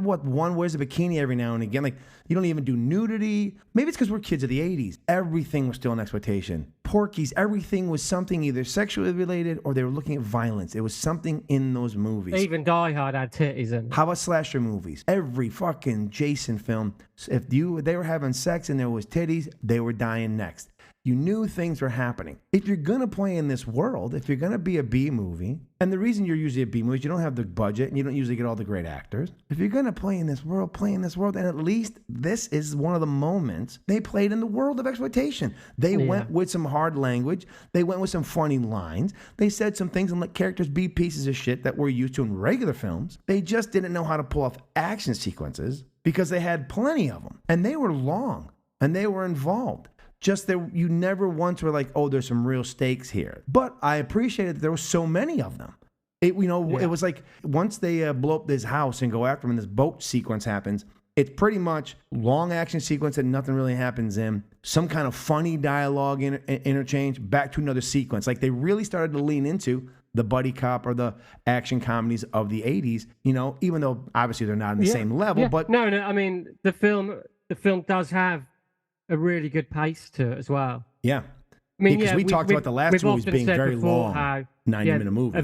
Speaker 3: one wears a bikini every now and again. Like, you don't even do nudity. Maybe it's because we're kids of the 80s. Everything was still an exploitation. Porky's, everything was something either sexually related or they were looking at violence. It was something in those movies.
Speaker 4: Even Die Hard had titties in it.
Speaker 3: How about slasher movies? Every fucking Jason film, if they were having sex and there was titties, they were dying next. You knew things were happening. If you're going to play in this world, if you're going to be a B movie, and the reason you're usually a B movie is you don't have the budget and you don't usually get all the great actors. If you're going to play in this world, and at least this is one of the moments they played in the world of exploitation. They went with some hard language. They went with some funny lines. They said some things and let characters be pieces of shit that we're used to in regular films. They just didn't know how to pull off action sequences because they had plenty of them. And they were long and they were involved. Just that you never once were like, oh, there's some real stakes here. But I appreciated that there were so many of them. It was like once they blow up this house and go after him and this boat sequence happens, it's pretty much long action sequence that nothing really happens in, some kind of funny dialogue interchange, back to another sequence. Like they really started to lean into the buddy cop or the action comedies of the 80s, even though obviously they're not on the same level.
Speaker 4: Yeah.
Speaker 3: But
Speaker 4: No, I mean, the film does have a really good pace to it as well.
Speaker 3: Yeah.
Speaker 4: I mean,
Speaker 3: because we talked about the last two movies being very long, 90-minute movies.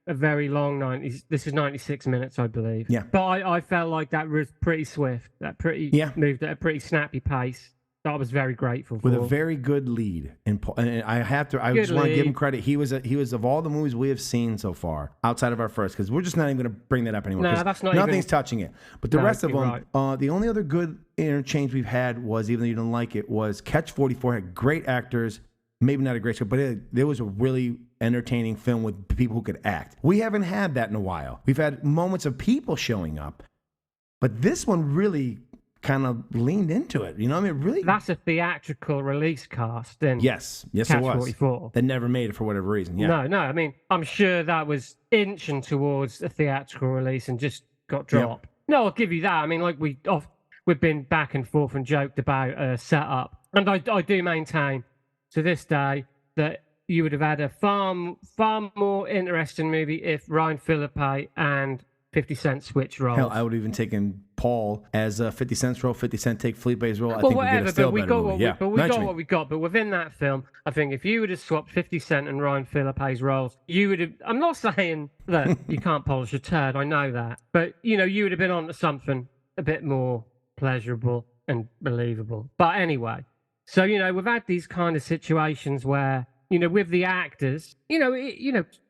Speaker 4: A very long 90s. This is 96 minutes, I believe.
Speaker 3: Yeah.
Speaker 4: But I felt like that was pretty swift. That moved at a pretty snappy pace. That I was very grateful for.
Speaker 3: With a very good lead, and I just want to give him credit. He was of all the movies we have seen so far, outside of our first, because we're just not even going to bring that up anymore.
Speaker 4: No, that's not
Speaker 3: nothing's
Speaker 4: even
Speaker 3: touching it. But the rest of them,
Speaker 4: right.
Speaker 3: The only other good interchange we've had was, even though you didn't like it, was Catch 44 had great actors. Maybe not a great show, but there was a really entertaining film with people who could act. We haven't had that in a while. We've had moments of people showing up, but this one really kind of leaned into it. Really.
Speaker 4: That's a theatrical release cast. Then
Speaker 3: yes,
Speaker 4: Catch
Speaker 3: it was.
Speaker 4: 44.
Speaker 3: That never made it for whatever reason. Yeah.
Speaker 4: No. I mean, I'm sure that was inching towards a theatrical release and just got dropped. Yep. No, I'll give you that. I mean, like we've been back and forth and joked about setup, and I do maintain to this day that you would have had a far more interesting movie if Ryan Phillippe and 50 Cent switch roles.
Speaker 3: Hell, I would have even taken Paul as a 50 Cent's role, 50 Cent take Felipe's role.
Speaker 4: Well, whatever, but we got what we got. But within that film, I think if you would have swapped 50 Cent and Ryan Phillippe's roles, you would have... I'm not saying that you can't polish a turd, I know that. But, you would have been on to something a bit more pleasurable and believable. But anyway, so, we've had these kind of situations where, with the actors,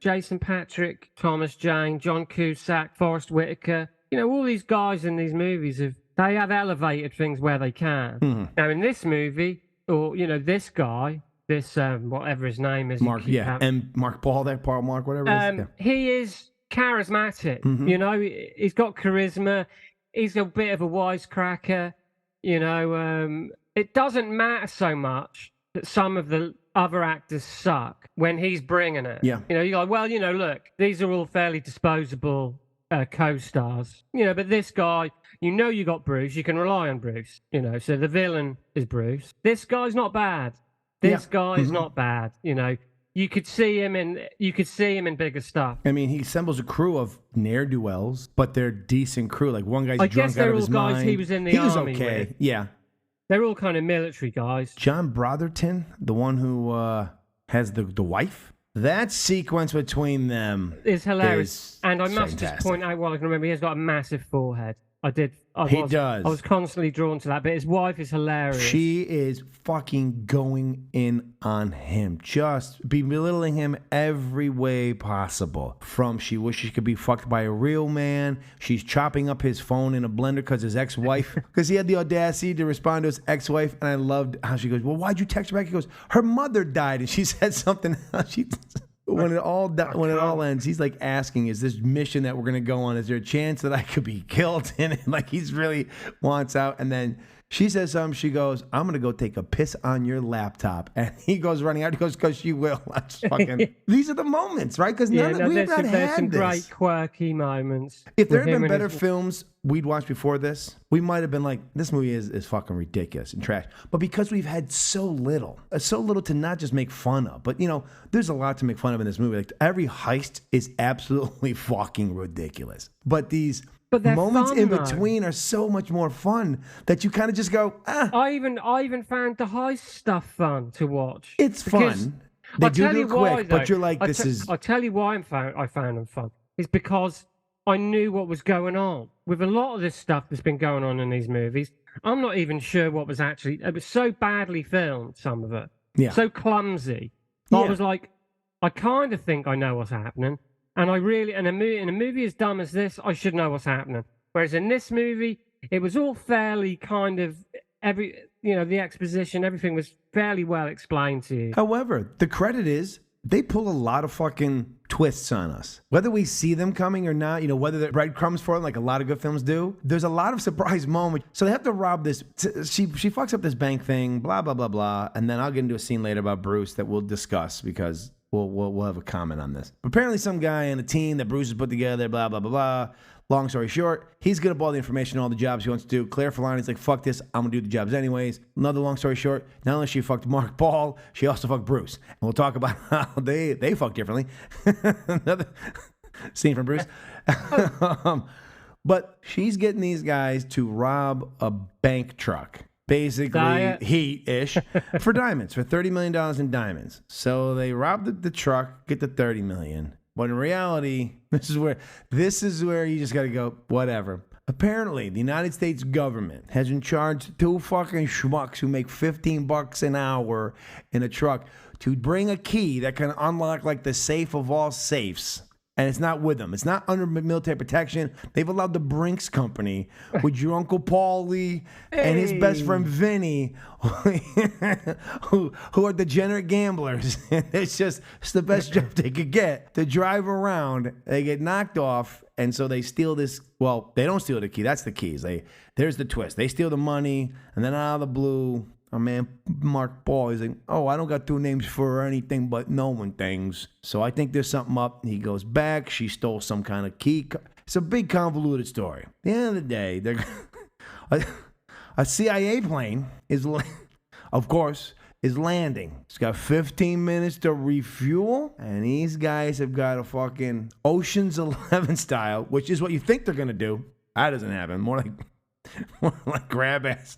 Speaker 4: Jason Patrick, Thomas Jane, John Cusack, Forrest Whitaker, all these guys in these movies they have elevated things where they can. Mm-hmm. Now in this movie, or this guy, this whatever his name is,
Speaker 3: Mark, and Mark Paul, that Paul Mark, whatever it is.
Speaker 4: He is charismatic. Mm-hmm. He's got charisma. He's a bit of a wisecracker. It doesn't matter so much that some of the other actors suck when he's bringing it.
Speaker 3: Yeah.
Speaker 4: You know, you're like, well, you know, look, these are all fairly disposable co-stars. You know, but this guy, you know, you got Bruce. You can rely on Bruce. You know, so the villain is Bruce. This guy's not bad. This guy's not bad. You know, you could see him in bigger stuff.
Speaker 3: I mean, he assembles a crew of ne'er-do-wells, but they're decent crew. Like one guy's
Speaker 4: I
Speaker 3: drunk
Speaker 4: guess they're
Speaker 3: out of
Speaker 4: all
Speaker 3: his
Speaker 4: guys
Speaker 3: mind.
Speaker 4: he was in the
Speaker 3: He was
Speaker 4: army
Speaker 3: okay.
Speaker 4: with.
Speaker 3: Yeah.
Speaker 4: They're all kind of military guys.
Speaker 3: John Brotherton, the one who has the wife. That sequence between them
Speaker 4: It's hilarious.
Speaker 3: is
Speaker 4: And I must just
Speaker 3: fantastic.
Speaker 4: point out, while I can remember, he has got a massive forehead.
Speaker 3: He does.
Speaker 4: I was constantly drawn to that, but his wife is hilarious.
Speaker 3: She is fucking going in on him, just belittling him every way possible. From she wishes she could be fucked by a real man. She's chopping up his phone in a blender because his ex-wife, because he had the audacity to respond to his ex-wife. And I loved how she goes, well, why'd you text her back? He goes, her mother died. And she said something else. When it all ends, he's like asking, is this mission that we're going to go on, is there a chance that I could be killed in it? Like he's really wants out. And then she says something. She goes, I'm going to go take a piss on your laptop. And he goes running out. He goes, because she will. That's fucking, these are the moments, right? Because we've not
Speaker 4: there's some
Speaker 3: had this.
Speaker 4: great quirky moments.
Speaker 3: If there
Speaker 4: with
Speaker 3: had
Speaker 4: him
Speaker 3: been
Speaker 4: and
Speaker 3: better
Speaker 4: his-
Speaker 3: films we'd watched before this, we might have been like, this movie is fucking ridiculous and trash. But because we've had so little to not just make fun of, but you know, there's a lot to make fun of in this movie. Like every heist is absolutely fucking ridiculous. But these
Speaker 4: they're
Speaker 3: moments
Speaker 4: fun,
Speaker 3: in
Speaker 4: though.
Speaker 3: between are so much more fun that you kind of just go,
Speaker 4: I even found the heist stuff fun to watch.
Speaker 3: it's
Speaker 4: Because
Speaker 3: fun. They do
Speaker 4: tell
Speaker 3: it
Speaker 4: you
Speaker 3: quick,
Speaker 4: why,
Speaker 3: but
Speaker 4: though.
Speaker 3: you're like,
Speaker 4: I'll tell you why I found them fun. It's because I knew what was going on. With a lot of this stuff that's been going on in these movies, I'm not even sure what was actually... It was so badly filmed, some of it.
Speaker 3: Yeah.
Speaker 4: So clumsy.
Speaker 3: Yeah.
Speaker 4: I was like, I kind of think I know what's happening. And I really... in a movie as dumb as this, I should know what's happening. Whereas in this movie, it was all fairly kind of... the exposition, everything was fairly well explained to you.
Speaker 3: However, the credit is they pull a lot of fucking twists on us. Whether we see them coming or not, whether they're breadcrumbs for it, like a lot of good films do, there's a lot of surprise moments. So they have to rob this. She fucks up this bank thing, blah, blah, blah, blah. And then I'll get into a scene later about Bruce that we'll discuss because we'll have a comment on this. But apparently some guy in a team that Bruce has put together, blah, blah, blah, blah. Long story short, he's good at all the information, all the jobs he wants to do. Claire Filani's like, fuck this, I'm going to do the jobs anyways. Another long story short, not only she fucked Mark Paul, she also fucked Bruce. And we'll talk about how they fuck differently. Another scene from Bruce. But she's getting these guys to rob a bank truck. Basically, heat-ish, for diamonds, for $30 million in diamonds. So they rob the truck, get the $30 million. But in reality, this is where you just got to go, whatever. Apparently, the United States government has in charge two fucking schmucks who make $15 an hour in a truck to bring a key that can unlock like the safe of all safes. And it's not with them. It's not under military protection. They've allowed the Brinks Company with your Uncle Paulie and his best friend Vinny, who are degenerate gamblers. It's the best job they could get to drive around. They get knocked off, and so they steal this. Well, they don't steal the key. That's the keys. There's the twist. They steal the money, and then out of the blue, our man Mark Paul is like, oh, I don't got two names for anything but knowing things. So I think there's something up. He goes back. She stole some kind of key. It's a big convoluted story. At the end of the day, a CIA plane is landing. It's got 15 minutes to refuel, and these guys have got a fucking Ocean's 11 style, which is what you think they're gonna do. That doesn't happen. More like grab ass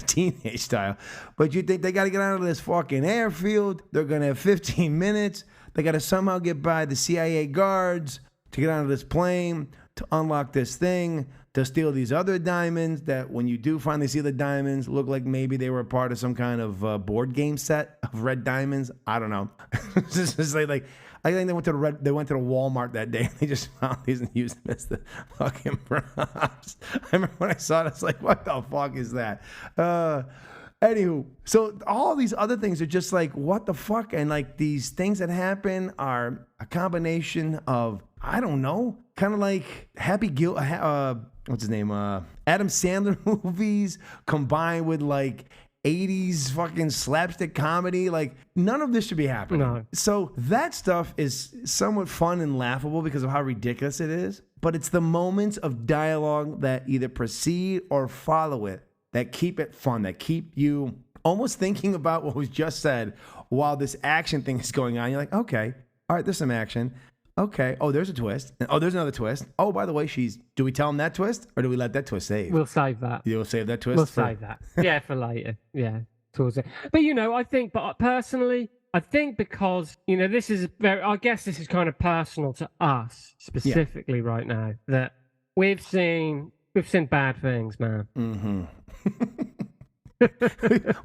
Speaker 3: teenage style. But you think they got to get out of this fucking airfield. They're going to have 15 minutes. They got to somehow get by the CIA guards to get out of this plane, to unlock this thing, to steal these other diamonds that when you do finally see the diamonds, look like maybe they were a part of some kind of board game set of red diamonds. I don't know. It's just like I think they went to the Walmart that day and they just found these and used them as the fucking props. I remember when I saw it, I was like, what the fuck is that? Anywho, so all these other things are just like, what the fuck? And like these things that happen are a combination of, I don't know, kind of like what's his name? Adam Sandler movies combined with like 80s fucking slapstick comedy. Like, none of this should be happening.
Speaker 4: No.
Speaker 3: So that stuff is somewhat fun and laughable because of how ridiculous it is. But it's the moments of dialogue that either precede or follow it that keep it fun, that keep you almost thinking about what was just said while this action thing is going on. You're like, okay, all right, there's some action. Okay. Oh, there's a twist. Oh, there's another twist. Oh, by the way, do we tell them that twist or do we let that twist save?
Speaker 4: We'll save that.
Speaker 3: You'll save that twist?
Speaker 4: We'll save that. Yeah, for later. Yeah, towards it. But, I think, personally, I think because, this is I guess this is kind of personal to us specifically right now, that we've seen bad things, man.
Speaker 3: Mm-hmm.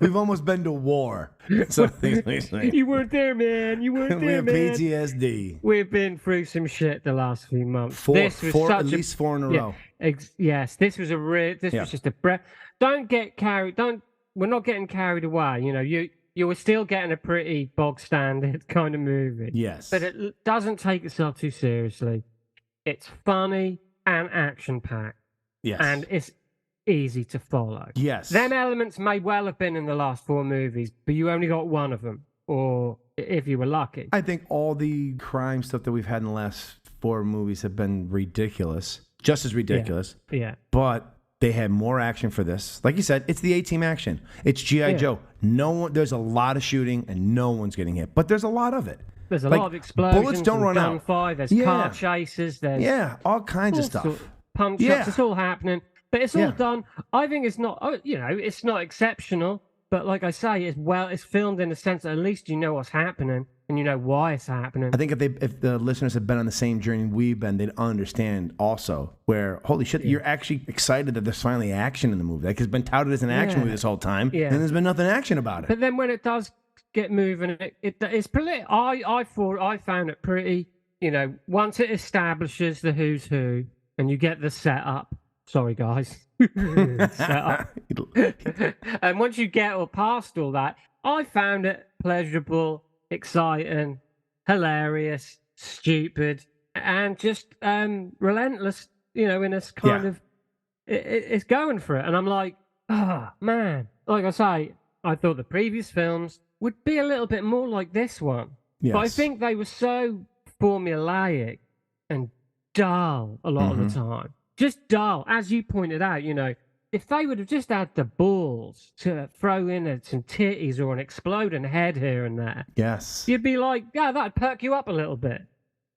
Speaker 3: We've almost been to war. So
Speaker 4: you weren't there, man. You weren't there,
Speaker 3: we
Speaker 4: man.
Speaker 3: have PTSD.
Speaker 4: We've been through some shit the last few months.
Speaker 3: At least four in a row.
Speaker 4: Yes, this was was just a breath. We're not getting carried away. You were still getting a pretty bog standard kind of movie.
Speaker 3: Yes.
Speaker 4: But it doesn't take itself too seriously. It's funny and action packed.
Speaker 3: Yes.
Speaker 4: And it's easy to follow.
Speaker 3: Yes.
Speaker 4: Them elements may well have been in the last 4 movies, but you only got one of them, or if you were lucky.
Speaker 3: I think all the crime stuff that we've had in the last 4 movies have been ridiculous. Just as ridiculous.
Speaker 4: Yeah.
Speaker 3: But they had more action for this. Like you said, it's the A-Team action. It's G.I. Joe. There's a lot of shooting and no one's getting hit. But there's a lot of it.
Speaker 4: There's a lot of explosions.
Speaker 3: Bullets don't run out.
Speaker 4: Gunfire, there's car chases. There's
Speaker 3: all kinds of stuff.
Speaker 4: Punch-ups. It's all happening. But it's all done. I think it's not, it's not exceptional. But like I say, it's filmed in a sense that at least you know what's happening and you know why it's happening.
Speaker 3: I think if the listeners had been on the same journey we've been, they'd understand also where, holy shit, you're actually excited that there's finally action in the movie. Like, it's been touted as an action movie this whole time, and there's been nothing action about it.
Speaker 4: But then when it does get moving, it's pretty. I found it pretty. Once it establishes the who's who and you get the setup. Sorry, guys. Setup. And once you get past all that, I found it pleasurable, exciting, hilarious, stupid, and just relentless. In this kind of, it's going for it. And I'm like, man. Like I say, I thought the previous films would be a little bit more like this one. Yes. But I think they were so formulaic and dull a lot of the time. Just dull, as you pointed out, if they would have just had the balls to throw in some titties or an exploding head here and there, you'd be like, that'd perk you up a little bit.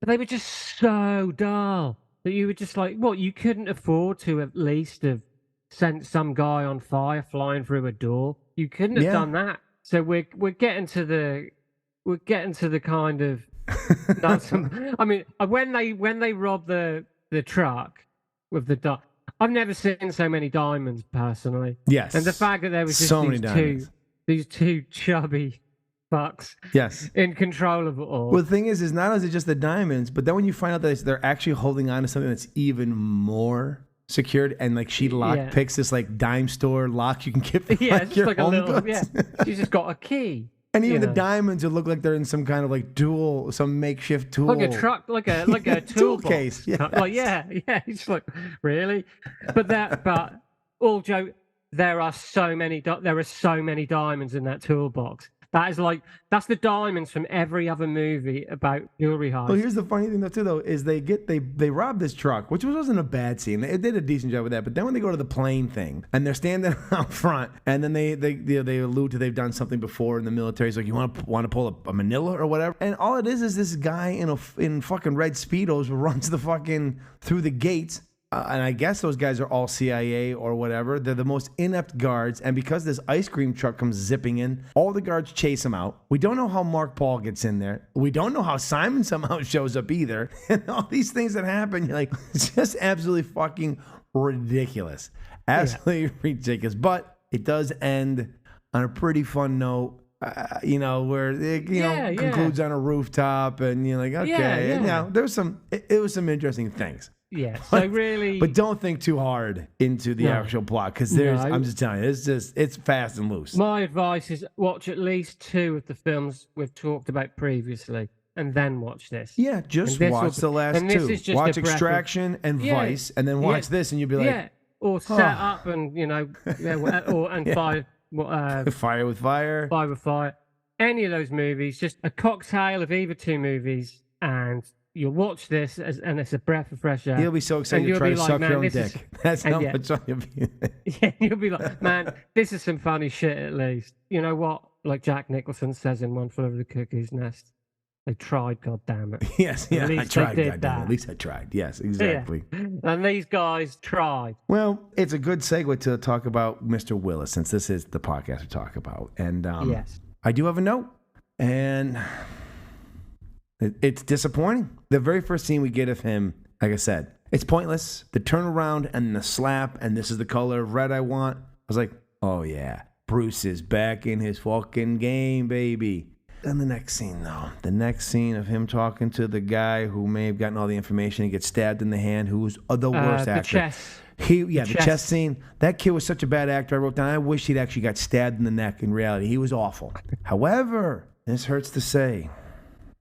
Speaker 4: But they were just so dull that you were just like, what, you couldn't afford to at least have sent some guy on fire flying through a door? You couldn't have done that. So we're getting to the kind of I mean, when they rob the truck with the I've never seen so many diamonds personally.
Speaker 3: Yes.
Speaker 4: And the fact that there was just
Speaker 3: so
Speaker 4: these two chubby fucks in control of it all.
Speaker 3: Well, the thing is not only is it just the diamonds, but then when you find out that they're actually holding on to something that's even more secured, and like she picks this like dime store lock you can get for
Speaker 4: it's
Speaker 3: your
Speaker 4: like
Speaker 3: home
Speaker 4: a little
Speaker 3: goods.
Speaker 4: She's just got a key.
Speaker 3: And even the diamonds would look like they're in some kind of like some makeshift tool.
Speaker 4: Like a truck, like a
Speaker 3: tool
Speaker 4: toolbox.
Speaker 3: case. Yes.
Speaker 4: Like, it's like, really? But all joke, there are so many diamonds in that toolbox. That's the diamonds from every other movie about jewelry heist.
Speaker 3: Well, here's the funny thing though too though is they rob this truck, which wasn't a bad scene. They did a decent job with that. But then when they go to the plane thing and they're standing out front, and then they allude to they've done something before in the military. It's like, you want to pull a Manila or whatever, and all it is this guy in fucking red Speedos runs the fucking through the gates. And I guess those guys are all CIA or whatever. They're the most inept guards. And because this ice cream truck comes zipping in, all the guards chase him out. We don't know how Mark Paul gets in there. We don't know how Simon somehow shows up either. And all these things that happen, you're like, it's just absolutely fucking ridiculous. Absolutely ridiculous. But it does end on a pretty fun note. Where it concludes on a rooftop, and you're like, okay, and there was it was some interesting things.
Speaker 4: Yeah, so really,
Speaker 3: but don't think too hard into the actual plot, because I'm just telling you, it's fast and loose.
Speaker 4: My advice is watch at least 2 of the films we've talked about previously, and then watch this.
Speaker 3: Yeah, just watch the last 2. Watch Extraction and Vice, and then watch this, and you'll be like,
Speaker 4: or set up and
Speaker 3: Fire with Fire.
Speaker 4: Fire with Fire, any of those movies, just a cocktail of either two movies, and you'll watch this and it's a breath of fresh air.
Speaker 3: You'll be so excited to try to suck your own dick. That's how much on you'll be.
Speaker 4: Yeah, you'll be like, man, this is some funny shit at least. You know what? Like Jack Nicholson says in One Flew Over the Cuckoo's Nest, they tried, God damn it.
Speaker 3: Yes, yeah, I tried,
Speaker 4: did
Speaker 3: goddamn
Speaker 4: that.
Speaker 3: it. At least I tried. Yes, exactly.
Speaker 4: Yeah. And these guys tried.
Speaker 3: Well, it's a good segue to talk about Mr. Willis, since this is the podcast we talk about. And
Speaker 4: Yes.
Speaker 3: I do have a note, and it's disappointing. The very first scene we get of him, like I said, it's pointless. The turnaround and the slap, and this is the color of red I want. I was like, oh yeah, Bruce is back in his fucking game, baby. Then the next scene, though. The next scene of him talking to the guy who may have gotten all the information and gets stabbed in the hand, who was the worst actor. The chest scene. That kid was such a bad actor. I wrote down, I wish he'd actually got stabbed in the neck in reality. He was awful. However, this hurts to say,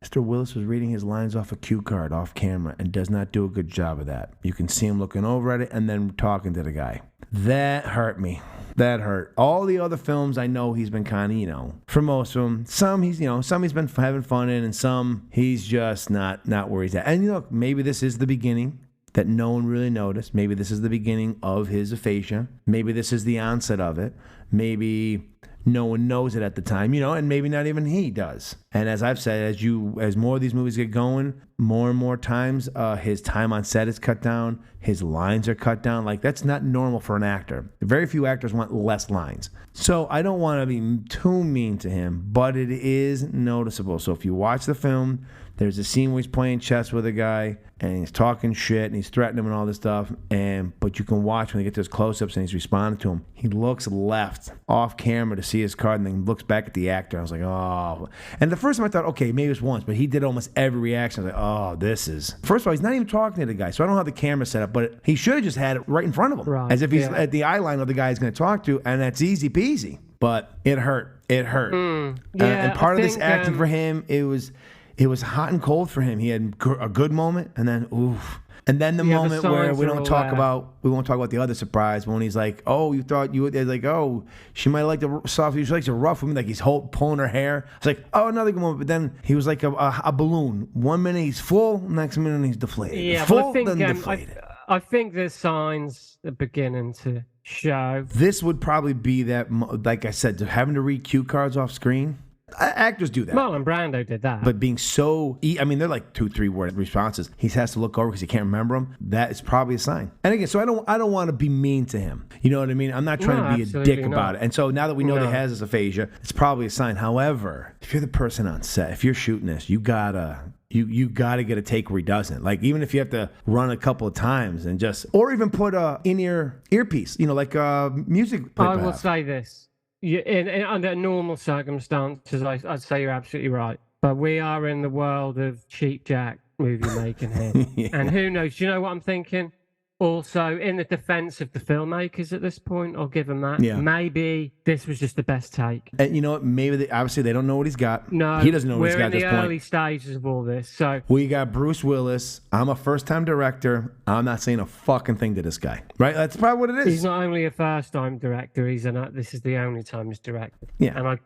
Speaker 3: Mr. Willis was reading his lines off a cue card off camera and does not do a good job of that. You can see him looking over at it and then talking to the guy. That hurt me. That hurt. All the other films I know he's been kind of, for most of them, some he's been having fun in, and some he's just not where he's at. And look, maybe this is the beginning that no one really noticed. Maybe this is the beginning of his aphasia. Maybe this is the onset of it. Maybe no one knows it at the time, and maybe not even he does. And as I've said, as more of these movies get going, more and more times, his time on set is cut down. His lines are cut down. Like, that's not normal for an actor. Very few actors want less lines. So I don't want to be too mean to him, but it is noticeable. So if you watch the film, there's a scene where he's playing chess with a guy, and he's talking shit, and he's threatening him and all this stuff. But you can watch when they get those close-ups and he's responding to him. He looks left off camera to see his card, and then looks back at the actor. I was like, oh. And the first time I thought, okay, maybe it was once, but he did almost every reaction. I was like, oh, this is. First of all, he's not even talking to the guy, so I don't have the camera set up, but he should have just had it right in front of him,
Speaker 4: right,
Speaker 3: as if he's at the eye line of the guy he's going to talk to, and that's easy peasy. But it hurt. It hurt. And part of this acting for him, it was hot and cold for him. He had a good moment, and then oof. And then the moment where we won't talk about the other surprise, when he's like, oh, you thought you would, like, oh, she might like the soft, she likes the rough women, like he's pulling her hair. It's like, oh, another good moment. But then he was like a balloon. 1 minute he's full, next minute he's deflated.
Speaker 4: Yeah,
Speaker 3: full,
Speaker 4: but
Speaker 3: then deflated.
Speaker 4: I think there's signs are beginning to show.
Speaker 3: This would probably be that, like I said, having to read cue cards off screen. Actors do that.
Speaker 4: Marlon Brando did that.
Speaker 3: But being so, they're like 2-3 word responses. He has to look over because he can't remember them. That is probably a sign. And again, so I don't want to be mean to him. You know what I mean? I'm not trying to be a dick about it. And so now that we know that he has this aphasia, it's probably a sign. However, if you're the person on set, if you're shooting this, you gotta get a take where he doesn't. Like, even if you have to run a couple of times and or even put a in-ear earpiece, like a music.
Speaker 4: I will say this. Under normal circumstances, I'd say you're absolutely right. But we are in the world of Cheap Jack movie making here. Yeah. And who knows? Do you know what I'm thinking? Also, in the defense of the filmmakers at this point, I'll give them that. Yeah. Maybe this was just the best take.
Speaker 3: And you know what? Maybe obviously they don't know what he's got.
Speaker 4: No,
Speaker 3: he doesn't know what he's got at this point.
Speaker 4: We're in the early stages of all this. So
Speaker 3: we got Bruce Willis. I'm a first-time director. I'm not saying a fucking thing to this guy. Right? That's probably what it is.
Speaker 4: He's not only a first-time director. This is the only time he's directed.
Speaker 3: Yeah.
Speaker 4: And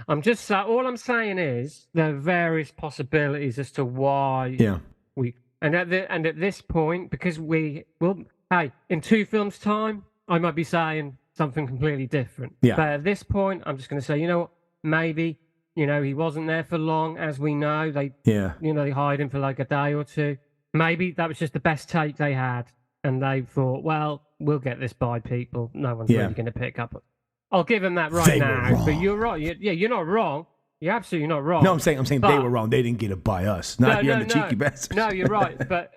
Speaker 4: I'm just all I'm saying is there are various possibilities as to why.
Speaker 3: Yeah.
Speaker 4: And at this point, because in 2 films' time, I might be saying something completely different.
Speaker 3: Yeah.
Speaker 4: But at this point, I'm just going to say, you know what? Maybe, he wasn't there for long, as we know. They hired him for like a day or two. Maybe that was just the best take they had, and they thought, well, we'll get this by people. No one's really going to pick up. I'll give him that right now. But you're right. You're not wrong. You're absolutely not wrong.
Speaker 3: No, I'm saying they were wrong. They didn't get it by us. Not you and the cheeky bastards.
Speaker 4: No, you're right. But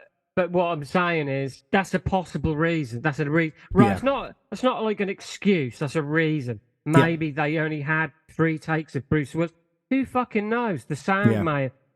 Speaker 4: what I'm saying is that's a possible reason. That's a reason. Right? Yeah. It's not like an excuse. That's a reason. Maybe they only had 3 takes of Bruce Willis. Who fucking knows? The sound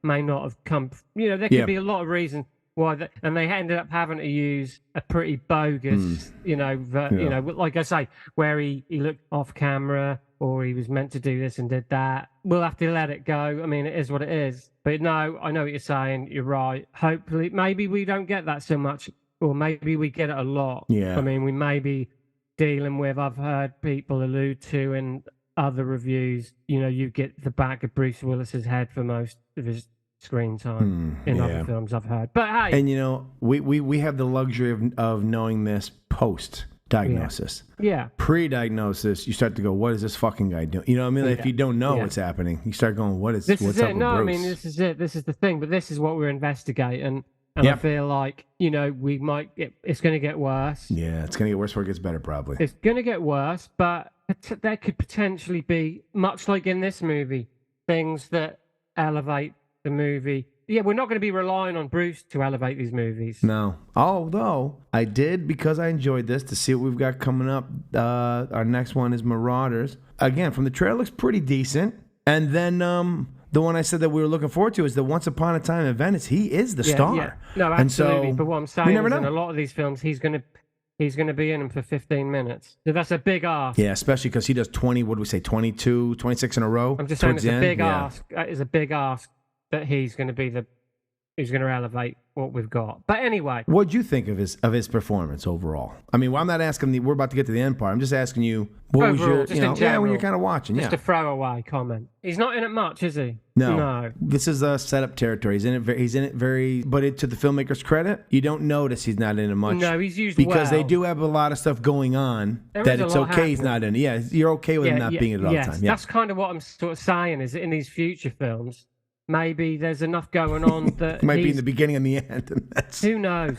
Speaker 4: may not have come. There could be a lot of reasons why. And they ended up having to use a pretty bogus, like I say, where he looked off camera, or he was meant to do this and did that. We'll have to let it go. I mean, it is what it is. But no, I know what you're saying. You're right. Hopefully, maybe we don't get that so much, or maybe we get it a lot.
Speaker 3: Yeah.
Speaker 4: I mean, we maybe dealing with. I've heard people allude to in other reviews. You know, you get the back of Bruce Willis's head for most of his screen time in other films I've heard. But hey,
Speaker 3: And you know, we have the luxury of knowing this post diagnosis.
Speaker 4: Yeah.
Speaker 3: Pre-diagnosis, you start to go, what is this fucking guy doing? You know what I mean? Like, if you don't know what's happening, you start going, what's up with Bruce?
Speaker 4: No, I mean, this is it. This is the thing. But this is what we're investigating. And I feel like, you know, it's going to get worse.
Speaker 3: Yeah, it's going to get worse before it gets better, probably.
Speaker 4: It's going to get worse, but there could potentially be, much like in this movie, things that elevate the movie. Yeah, we're not going to be relying on Bruce to elevate these movies.
Speaker 3: No. Although, I did, because I enjoyed this, to see what we've got coming up. Our next one is Marauders. Again, from the trailer, looks pretty decent. And then the one I said that we were looking forward to is the Once Upon a Time in Venice. He is the star.
Speaker 4: Yeah. No, absolutely. But what I'm saying is in a lot of these films, he's going to be in them for 15 minutes. So that's a big ask.
Speaker 3: Yeah, especially because he does 20, what do we say, 22, 26 in a row?
Speaker 4: I'm just saying it's a big ask. It's a big ask that he's going to elevate what we've got. But anyway,
Speaker 3: what'd you think of his performance overall? I mean, I'm not asking we're about to get to the end part. I'm just asking you, what
Speaker 4: overall,
Speaker 3: was your, when you're kind of watching,
Speaker 4: just a throwaway comment. He's not in it much, is he?
Speaker 3: No. This is a setup territory. He's in it very, but to the filmmaker's credit, you don't notice he's not in it much.
Speaker 4: No, he's used
Speaker 3: because they do have a lot of stuff going on that it's okay he's not in it. Yeah, you're okay with him not being in it all the time. Yeah.
Speaker 4: That's kind of what I'm sort of saying, is that in these future films, maybe there's enough going on that
Speaker 3: might be in the beginning and the end. And that's...
Speaker 4: Who knows?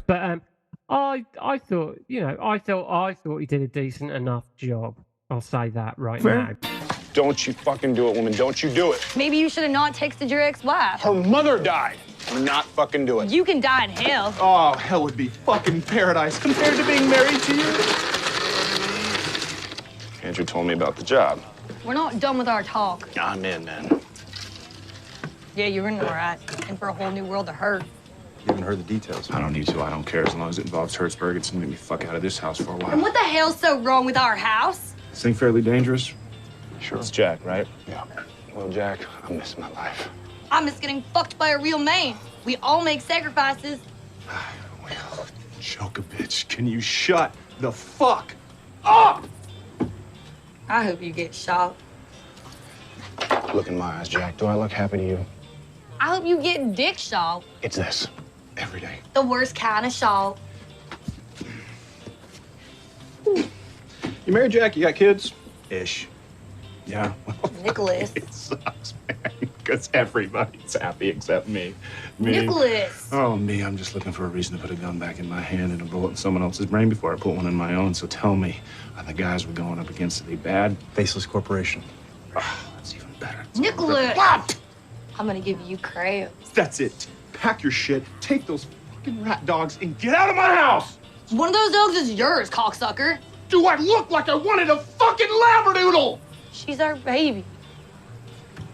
Speaker 4: But I thought he did a decent enough job. I'll say that now.
Speaker 6: Don't you fucking do it, woman. Don't you do it.
Speaker 5: Maybe you should have not texted your ex-wife.
Speaker 6: Her mother died. I'm not fucking do it.
Speaker 5: You can die in hell.
Speaker 6: Oh, hell would be fucking paradise compared to being married to you. Andrew told me about the job.
Speaker 5: We're not done with our talk.
Speaker 6: I'm in, man.
Speaker 5: Yeah, you're in all right. And for a whole new world of hurt.
Speaker 6: You haven't heard the details. I don't need to. I don't care. As long as it involves Hertzberg, it's gonna make me fuck out of this house for a while.
Speaker 5: And what the hell's so wrong with our house?
Speaker 6: This thing fairly dangerous? Sure. It's Jack, right? Yeah. Well, Jack, I miss my life.
Speaker 5: I miss getting fucked by a real man. We all make sacrifices.
Speaker 6: Well, Chokovich, can you shut the fuck up?
Speaker 5: I hope you get shot.
Speaker 6: Look in my eyes, Jack. Do I look happy to you?
Speaker 5: I hope you get dick shot.
Speaker 6: It's this. Every day.
Speaker 5: The worst kind of shot.
Speaker 6: You married, Jack? You got kids? Ish. Yeah.
Speaker 5: Nicholas.
Speaker 6: It sucks, man. Because everybody's happy except me.
Speaker 5: Nicholas.
Speaker 6: Oh, me. I'm just looking for a reason to put a gun back in my hand and a bullet in someone else's brain before I put one in my own. So tell me, are the guys we're going up against, are they bad? Faceless corporation. Oh, that's even better.
Speaker 5: Nicholas.
Speaker 6: What?
Speaker 5: I'm gonna give you crabs.
Speaker 6: That's it. Pack your shit, take those fucking rat dogs, and get out of my house!
Speaker 5: One of those dogs is yours, cocksucker.
Speaker 6: Do I look like I wanted a fucking labradoodle?
Speaker 5: She's our baby.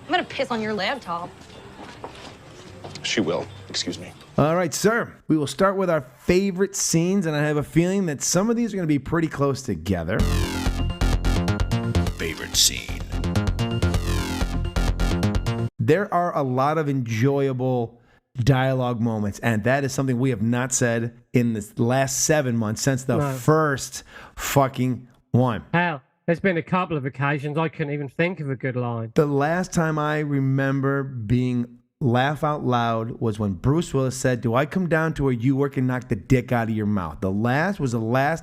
Speaker 5: I'm gonna piss on your laptop.
Speaker 6: She will. Excuse me.
Speaker 3: All right, sir. We will start with our favorite scenes, and I have a feeling that some of these are going to be pretty close together.
Speaker 7: Favorite scene.
Speaker 3: There are a lot of enjoyable dialogue moments, and that is something we have not said in the last 7 months since the first fucking one.
Speaker 4: Hell, there's been a couple of occasions I couldn't even think of a good line.
Speaker 3: The last time I remember being laugh out loud was when Bruce Willis said, "Do I come down to where you work and knock the dick out of your mouth?" The last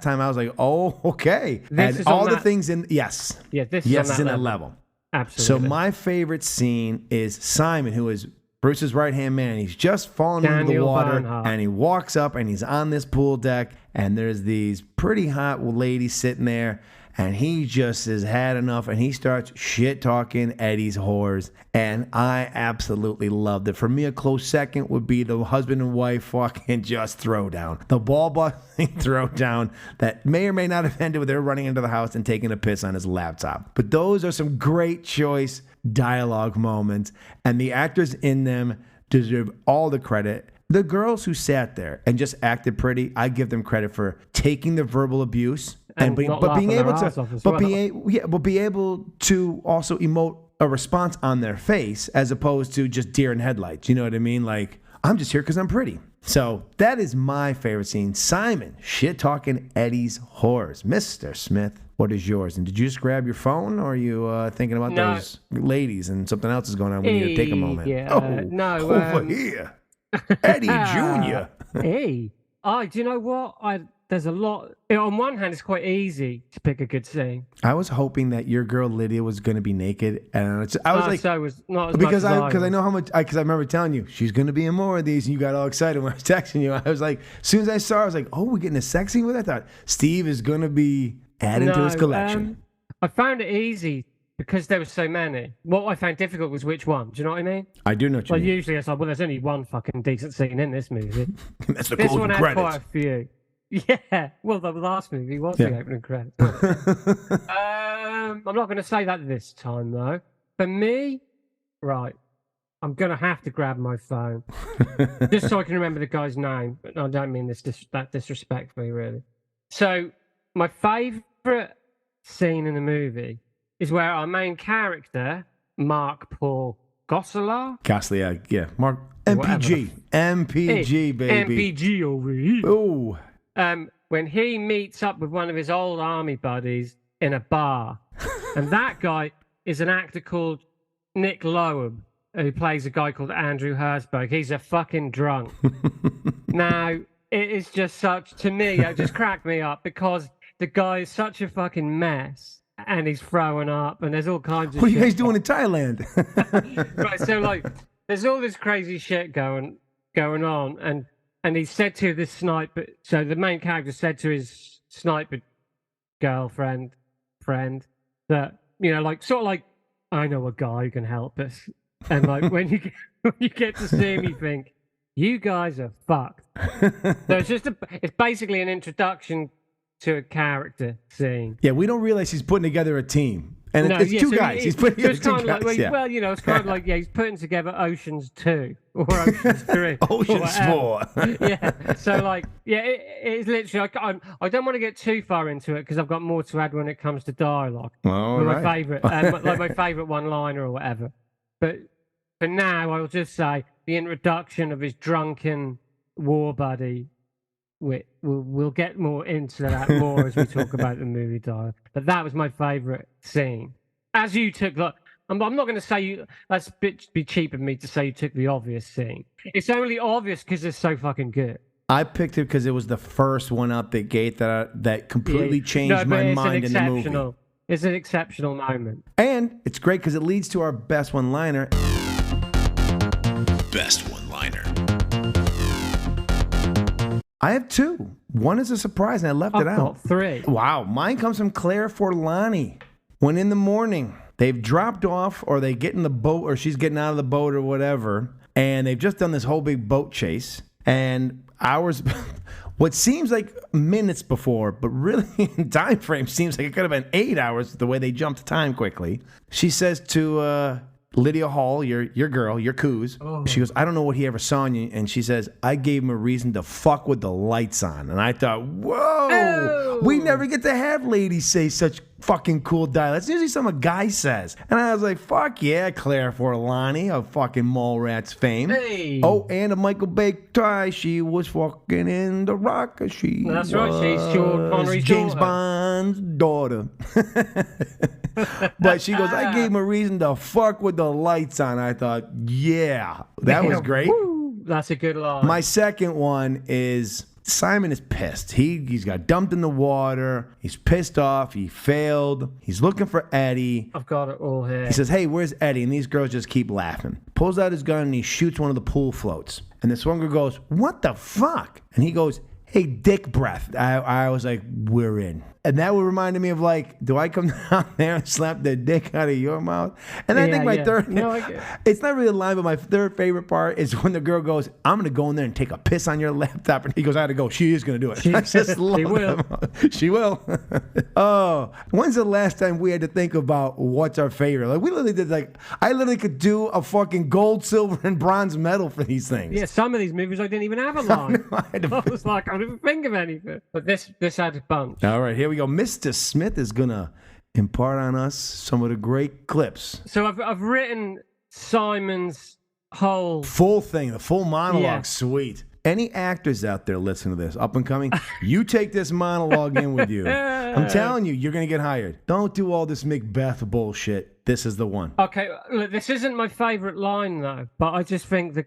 Speaker 3: time I was like, "Oh, okay."
Speaker 4: This
Speaker 3: and all the things in this is in that level.
Speaker 4: Absolutely.
Speaker 3: So my favorite scene is Simon, who is Bruce's right-hand man. He's just fallen into the water, and he walks up, and he's on this pool deck, and there's these pretty hot ladies sitting there, and he just has had enough, and he starts shit-talking Eddie's whores, and I absolutely loved it. For me, a close second would be the husband and wife fucking just throwdown. The ball-busting throwdown that may or may not have ended with her running into the house and taking a piss on his laptop. But those are some great choice dialogue moments, and the actors in them deserve all the credit. The girls who sat there and just acted pretty, I give them credit for taking the verbal abuse and being able to also emote a response on their face as opposed to just deer in headlights. You know what I mean? Like, I'm just here because I'm pretty. So that is my favorite scene. Simon, shit talking Eddie's whores. Mr. Smith, what is yours? And did you just grab your phone, or are you thinking about those ladies and something else is going on when you take a moment?
Speaker 4: No.
Speaker 3: Over here. Eddie Jr.
Speaker 4: Hey. Do you know what? There's a lot. On one hand, it's quite easy to pick a good scene.
Speaker 3: I was hoping that your girl Lydia was going to be naked, and I was like,
Speaker 4: so it was not as
Speaker 3: because
Speaker 4: much as
Speaker 3: I know how much. Because I remember telling you she's going to be in more of these, and you got all excited when I was texting you. I was like, as soon as I saw her, I was like, oh, we're getting a sex scene with her? I thought Steve is going to be adding to his collection.
Speaker 4: I found it easy because there were so many. What I found difficult was which one. Do you know what I mean?
Speaker 3: I do know what you mean.
Speaker 4: Usually it's like, well, there's only one fucking decent scene in this movie.
Speaker 3: That's the
Speaker 4: this
Speaker 3: closing
Speaker 4: one had
Speaker 3: credits.
Speaker 4: quite a few. Yeah, well, the last movie was the opening credits. I'm not going to say that this time, though. For me, right, I'm going to have to grab my phone just so I can remember the guy's name. But I don't mean that disrespectfully, really. So, my favourite scene in the movie is where our main character, Mark Paul Gosselaar.
Speaker 3: Yeah. Mark, MPG. MPG, baby.
Speaker 4: MPG over here.
Speaker 3: Ooh.
Speaker 4: When he meets up with one of his old army buddies in a bar. And that guy is an actor called Nick Loeb, who plays a guy called Andrew Herzberg. He's a fucking drunk. Now, it is just to me, it just cracked me up because the guy is such a fucking mess. And he's throwing up, and there's all kinds of
Speaker 3: What are
Speaker 4: shit.
Speaker 3: you guys doing in Thailand?
Speaker 4: Right, so, there's all this crazy shit going on, and he said to this sniper, so the main character said to his sniper friend, that, I know a guy who can help us. And when you get to see him, you think, you guys are fucked. So it's basically an introduction to a character scene.
Speaker 3: Yeah, we don't realize he's putting together a team. And it's two guys. He's putting together two guys.
Speaker 4: It's kind of like, he's putting together Oceans 2 or Oceans 3.
Speaker 3: Oceans 4.
Speaker 4: Yeah. So, it's literally, I don't want to get too far into it because I've got more to add when it comes to dialogue.
Speaker 3: All right.
Speaker 4: My favourite, my favourite one-liner or whatever. But for now, I will just say the introduction of his drunken war buddy. We'll get more into that more as we talk about the movie dialogue. But that was my favourite scene. As you took I'm not going to say that's be cheap of me to say you took the obvious scene. It's only obvious because it's so fucking good.
Speaker 3: I picked it because it was the first one out the gate that completely changed my mind in the movie.
Speaker 4: It's an exceptional moment.
Speaker 3: And it's great because it leads to our best one-liner.
Speaker 7: Best one-liner.
Speaker 3: I have two. One is a surprise, and I left it out.
Speaker 4: I've got three.
Speaker 3: Wow. Mine comes from Claire Forlani. When in the morning, they've dropped off, or they get in the boat, or she's getting out of the boat, or whatever, and they've just done this whole big boat chase, and hours, what seems like minutes before, but really in time frame seems like it could have been 8 hours the way they jumped time quickly. She says to Lydia Hall, your girl, your coos. Oh. She goes, I don't know what he ever saw in you. And she says, I gave him a reason to fuck with the lights on. And I thought, whoa, we never get to have ladies say such fucking cool dialogue. That's usually something a guy says. And I was like, fuck yeah, Claire Forlani of fucking Mallrats fame.
Speaker 4: Hey.
Speaker 3: Oh, and a Michael Bay tie. She was fucking in the rock. That's
Speaker 4: right. She's Sean Connery's
Speaker 3: James
Speaker 4: daughter.
Speaker 3: Bond's daughter. But she goes, I gave him a reason to fuck with the lights on. I thought, yeah, that was great.
Speaker 4: Woo, that's a good line.
Speaker 3: My second one is Simon is pissed. He's got dumped in the water. He's pissed off. He failed. He's looking for Eddie.
Speaker 4: I've got it all here.
Speaker 3: He says, hey, where's Eddie? And these girls just keep laughing. Pulls out his gun and he shoots one of the pool floats. And this one girl goes, what the fuck? And he goes, hey, dick breath. I was like, we're in. And that would remind me of do I come down there and slap the dick out of your mouth? And I think my third, it's not really a line, but my third favorite part is when the girl goes, I'm going to go in there and take a piss on your laptop. And he goes, I had to go. She is going to do it. I just love
Speaker 4: she will.
Speaker 3: She will. Oh, when's the last time we had to think about what's our favorite? We literally did I literally could do a fucking gold, silver, and bronze medal for these things.
Speaker 4: Yeah, some of these movies I didn't even have a line. I was like, I didn't think of anything. But this had a bunch.
Speaker 3: All right, here we go. Mr. Smith is gonna impart on us some of the great clips.
Speaker 4: So I've written Simon's whole
Speaker 3: full thing, the full monologue.
Speaker 4: Yeah.
Speaker 3: Sweet. Any actors out there listening to this, up and coming, you take this monologue in with you. I'm telling you, you're going to get hired. Don't do all this Macbeth bullshit. This is the one.
Speaker 4: Okay, look, this isn't my favorite line though, but I just think the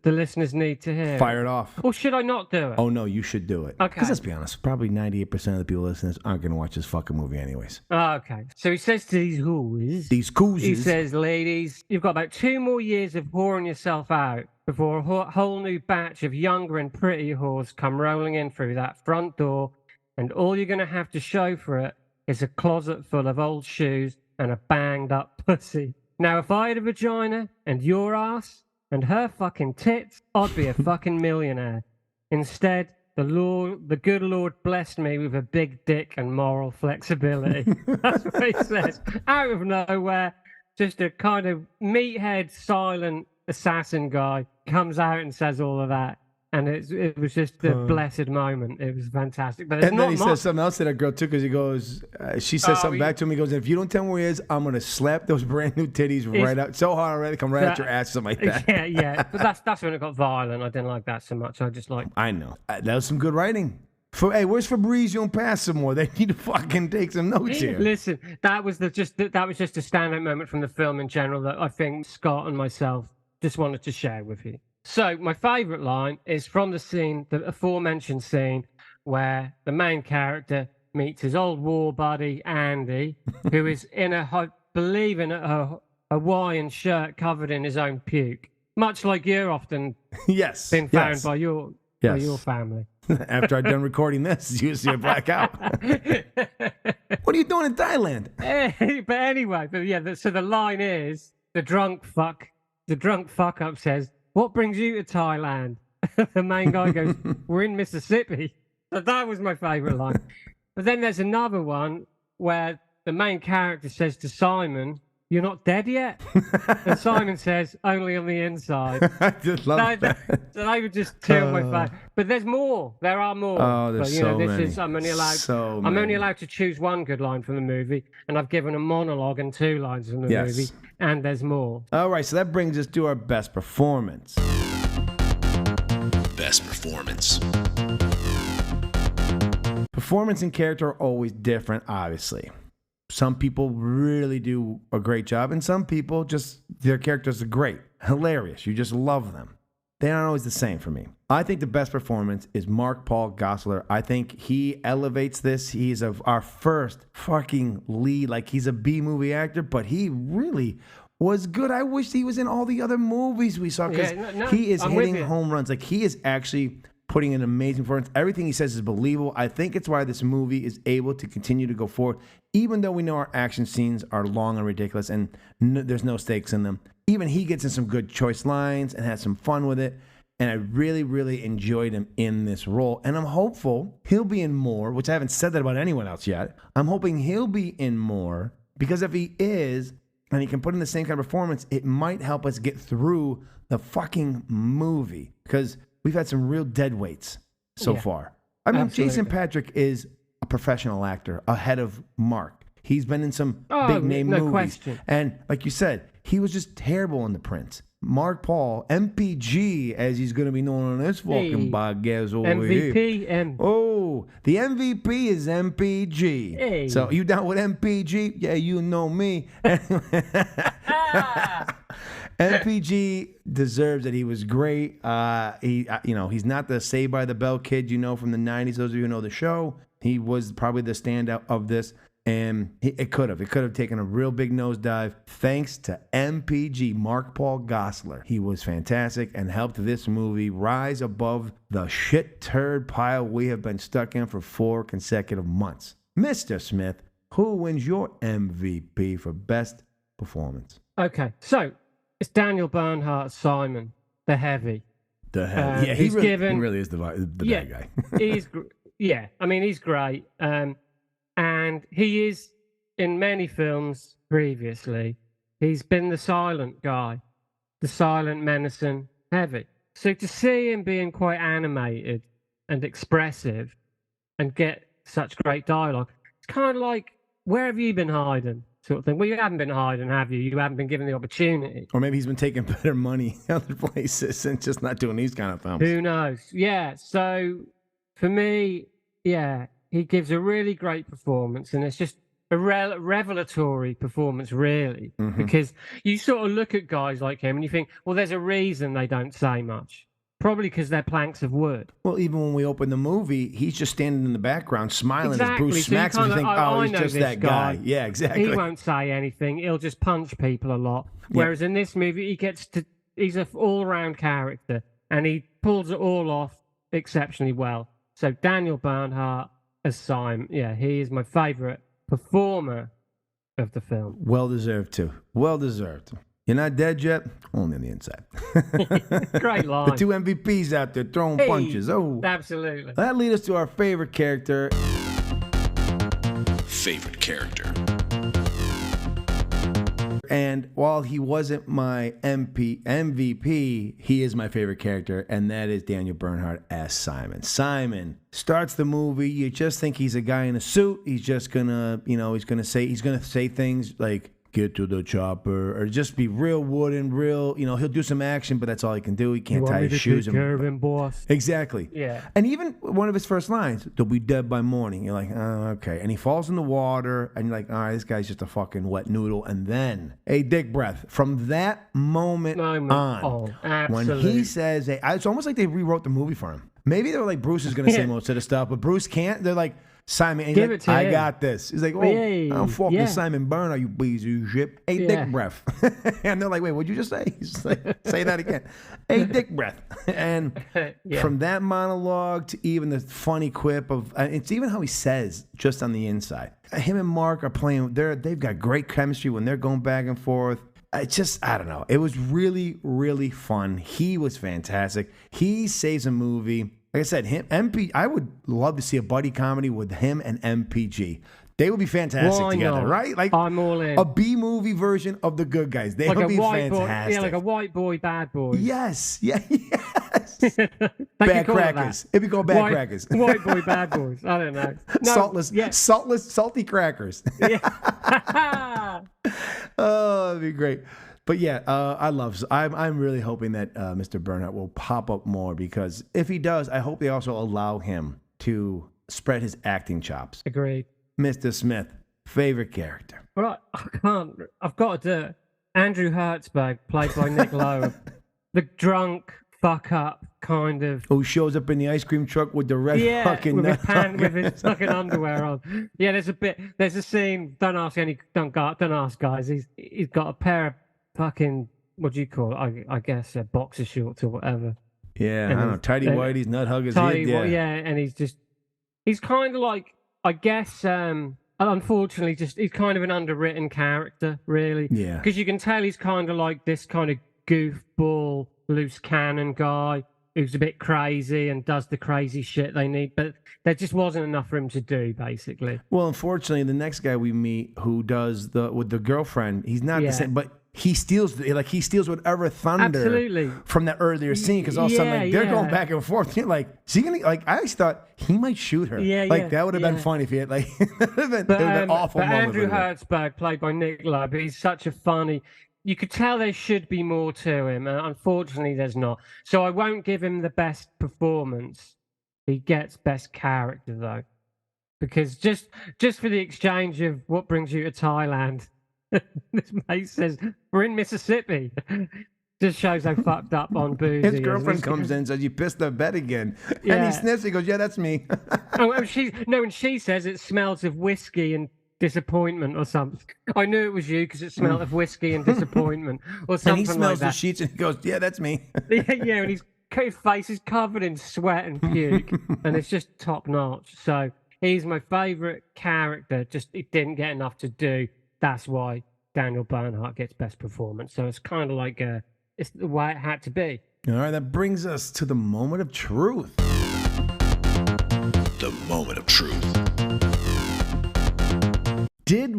Speaker 4: listeners need to hear.
Speaker 3: Fire it off.
Speaker 4: Or should I not do it?
Speaker 3: Oh no, you should do it.
Speaker 4: Okay.
Speaker 3: Because let's be honest, probably 98% of the people listening aren't going to watch this fucking movie anyways.
Speaker 4: Okay. So he says to these whores, he says, ladies, you've got about 2 more years of whoring yourself out before a whole new batch of younger and prettier whores come rolling in through that front door, and all you're going to have to show for it is a closet full of old shoes and a banged up pussy. Now, if I had a vagina and your ass and her fucking tits, I'd be a fucking millionaire. Instead, the good Lord blessed me with a big dick and moral flexibility. That's what he says. Out of nowhere, just a kind of meathead, silent assassin guy comes out and says all of that. And it was just a blessed moment. It was fantastic. But
Speaker 3: and then he says something else to that girl, too, because he goes, she says something back to him. He goes, if you don't tell me where he is, I'm going to slap those brand new titties right out. So hard already, come right out your ass, something like that.
Speaker 4: Yeah. But that's when it got violent. I didn't like that so much. I just like...
Speaker 3: I know. That was some good writing. Hey, where's Fabrizio and Passmore? They need to fucking take some notes here.
Speaker 4: Listen, that was just a standout moment from the film in general that I think Scott and myself just wanted to share with you. So my favourite line is from the aforementioned scene, where the main character meets his old war buddy Andy, who is in a Hawaiian shirt covered in his own puke, much like you're often been found by your family.
Speaker 3: After I'm done recording this, you see a blackout. What are you doing in Thailand?
Speaker 4: But anyway, so the line is, the drunk fuck up says, what brings you to Thailand? The main guy goes, we're in Mississippi. So that was my favourite line. But then there's another one where the main character says to Simon, you're not dead yet? And Simon says, only on the inside.
Speaker 3: I just love that.
Speaker 4: So they were just two of my favourites. But there's more. There are more.
Speaker 3: Oh, there's
Speaker 4: but,
Speaker 3: many.
Speaker 4: I'm only allowed to choose one good line from the movie, and I've given a monologue and 2 lines from the movie, and there's more.
Speaker 3: All right, so that brings us to our best performance.
Speaker 7: Best performance.
Speaker 3: Performance and character are always different, obviously. Some people really do a great job, and some people just, their characters are great, hilarious. You just love them. They aren't always the same for me. I think the best performance is Mark Paul Gosselaar. I think he elevates this. He's our first fucking lead. Like, he's a B-movie actor, but he really was good. I wish he was in all the other movies we saw, because he is hitting home runs. Like, he is actually putting an amazing performance. Everything he says is believable. I think it's why this movie is able to continue to go forward, even though we know our action scenes are long and ridiculous and there's no stakes in them. Even he gets in some good choice lines and has some fun with it. And I really, really enjoyed him in this role. And I'm hopeful he'll be in more, which I haven't said that about anyone else yet. I'm hoping he'll be in more, because if he is, and he can put in the same kind of performance, it might help us get through the fucking movie. Because we've had some real dead weights so far. I mean, absolutely. Jason Patric is a professional actor ahead of Mark. He's been in some big-name movies.
Speaker 4: Question.
Speaker 3: And like you said, he was just terrible in The Prince. Mark Paul, MPG, as he's going to be known on this fucking podcast over
Speaker 4: MVP,
Speaker 3: here. Oh, the MVP is MPG.
Speaker 4: Hey.
Speaker 3: So you down with MPG? Yeah, you know me. MPG deserves it. He was great. He's not the Saved by the Bell kid you know from the 90s. Those of you who know the show, he was probably the standout of this. And it could have taken a real big nosedive. Thanks to MPG, Mark Paul Gosselaar. He was fantastic and helped this movie rise above the shit turd pile we have been stuck in for 4 consecutive months. Mr. Smith, who wins your MVP for best performance?
Speaker 4: Okay, so it's Daniel Bernhardt, Simon, the heavy.
Speaker 3: The heavy. He really is the bad guy.
Speaker 4: He's great. And he is, in many films previously, he's been the silent guy, the silent, menacing heavy. So to see him being quite animated and expressive and get such great dialogue, it's kind of like, where have you been hiding? sort of thing. Well, you haven't been hiding, have you? You haven't been given the opportunity.
Speaker 3: Or maybe he's been taking better money other places and just not doing these kind of films.
Speaker 4: Who knows? Yeah. So for me, yeah, he gives a really great performance, and it's just a revelatory performance, really, because you sort of look at guys like him and you think, well, there's a reason they don't say much. Probably because they're planks of wood.
Speaker 3: Well, even when we open the movie, he's just standing in the background smiling as
Speaker 4: Exactly.
Speaker 3: Bruce
Speaker 4: So you
Speaker 3: smacks him. You
Speaker 4: kinda,
Speaker 3: think,
Speaker 4: I
Speaker 3: he's
Speaker 4: know
Speaker 3: just
Speaker 4: this
Speaker 3: that guy. Yeah, exactly.
Speaker 4: He won't say anything. He'll just punch people a lot. Whereas in this movie, he's an all-round character, and he pulls it all off exceptionally well. So Daniel Bernhardt as Simon, yeah, he is my favourite performer of the film.
Speaker 3: Well deserved, too. Well deserved. You're not dead yet? Only on the inside.
Speaker 4: Great line.
Speaker 3: The two MVPs out there throwing punches. Oh,
Speaker 4: absolutely.
Speaker 3: That leads us to our favorite character.
Speaker 7: Favorite character.
Speaker 3: And while he wasn't my MVP, he is my favorite character, and that is Daniel Bernhardt as Simon. Simon starts the movie. You just think he's a guy in a suit. He's just gonna, he's gonna say things like, "Get to the chopper," or just be real wooden, real, he'll do some action, but that's all he can do. He can't tie his shoes.
Speaker 4: Take care of him, boss.
Speaker 3: Exactly.
Speaker 4: Yeah.
Speaker 3: And even one of his first lines, "They'll be dead by morning." You're like, oh, okay. And he falls in the water, and you're like, all right, this guy's just a fucking wet noodle. And then a dick breath. From that moment on, when he says, it's almost like they rewrote the movie for him. Maybe they were like, Bruce is going to say most of the stuff, but Bruce can't. They're like, Simon, and
Speaker 4: Give
Speaker 3: like,
Speaker 4: it to
Speaker 3: I
Speaker 4: him.
Speaker 3: got this. He's like, I'm fucking Simon Bernhardt, you piece of shit. A dick breath. And they're like, wait, what'd you just say? He's like, say that again. A dick breath. And from that monologue to even the funny quip of, it's even how he says just on the inside. Him and Mark are playing, they've got great chemistry when they're going back and forth. It's just, I don't know. It was really, really fun. He was fantastic. He saves a movie. Like I said, I would love to see a buddy comedy with him and MPG. They would be fantastic together, right? Like
Speaker 4: I'm all in.
Speaker 3: A B movie version of the Good Guys. They would be fantastic.
Speaker 4: Like a white boy, bad boy.
Speaker 3: Yes, yes. Bad crackers. It'd be called bad crackers.
Speaker 4: White boy, bad boys. I don't know. No,
Speaker 3: saltless, salty crackers. Oh, that'd be great. But yeah, I'm really hoping that Mr. Bernhardt will pop up more, because if he does, I hope they also allow him to spread his acting chops.
Speaker 4: Agreed.
Speaker 3: Mr. Smith, favorite character.
Speaker 4: Well, I've got to do it. Andrew Hertzberg, played by Nick Lowe. The drunk, fuck up kind of. Who
Speaker 3: shows up in the ice cream truck with the red fucking
Speaker 4: with his fucking underwear on. Yeah, there's a scene, don't ask guys. He's got a pair of fucking, what do you call it? I guess boxer shorts or whatever.
Speaker 3: Yeah, and I don't know, tidy whities, nut huggers.
Speaker 4: And he's kind of like, I guess, unfortunately, he's kind of an underwritten character, really.
Speaker 3: Yeah.
Speaker 4: Because you can tell he's kind of like this kind of goofball, loose cannon guy who's a bit crazy and does the crazy shit they need, but there just wasn't enough for him to do, basically.
Speaker 3: Well, unfortunately, the next guy we meet who does with the girlfriend, he's not the same, but he steals whatever thunder from that earlier scene, because all of a sudden they're going back and forth. You're like, is he gonna, like, I always thought he might shoot her. That would have been funny if he had it would have been awful.
Speaker 4: But Andrew Hertzberg, played by Nick Lowe, he's such a funny. You could tell there should be more to him, and unfortunately, there's not. So I won't give him the best performance. He gets best character though, because just for the exchange of what brings you to Thailand. This mate says, we're in Mississippi. Just shows how fucked up on booze.
Speaker 3: His girlfriend comes in and says, you pissed the bed again. Yeah. And he sniffs, he goes, yeah, that's me.
Speaker 4: And she says it smells of whiskey and disappointment or something. I knew it was you because it smelled of whiskey and disappointment or something.
Speaker 3: And he smells
Speaker 4: like
Speaker 3: the sheets and he goes, yeah, that's me.
Speaker 4: And his face is covered in sweat and puke. And it's just top notch. So he's my favourite character. Just it didn't get enough to do. That's why Daniel Bernhardt gets best performance. So it's kind of like it's the way it had to be.
Speaker 3: All right, that brings us to the moment of truth.
Speaker 7: The moment of truth.
Speaker 3: Did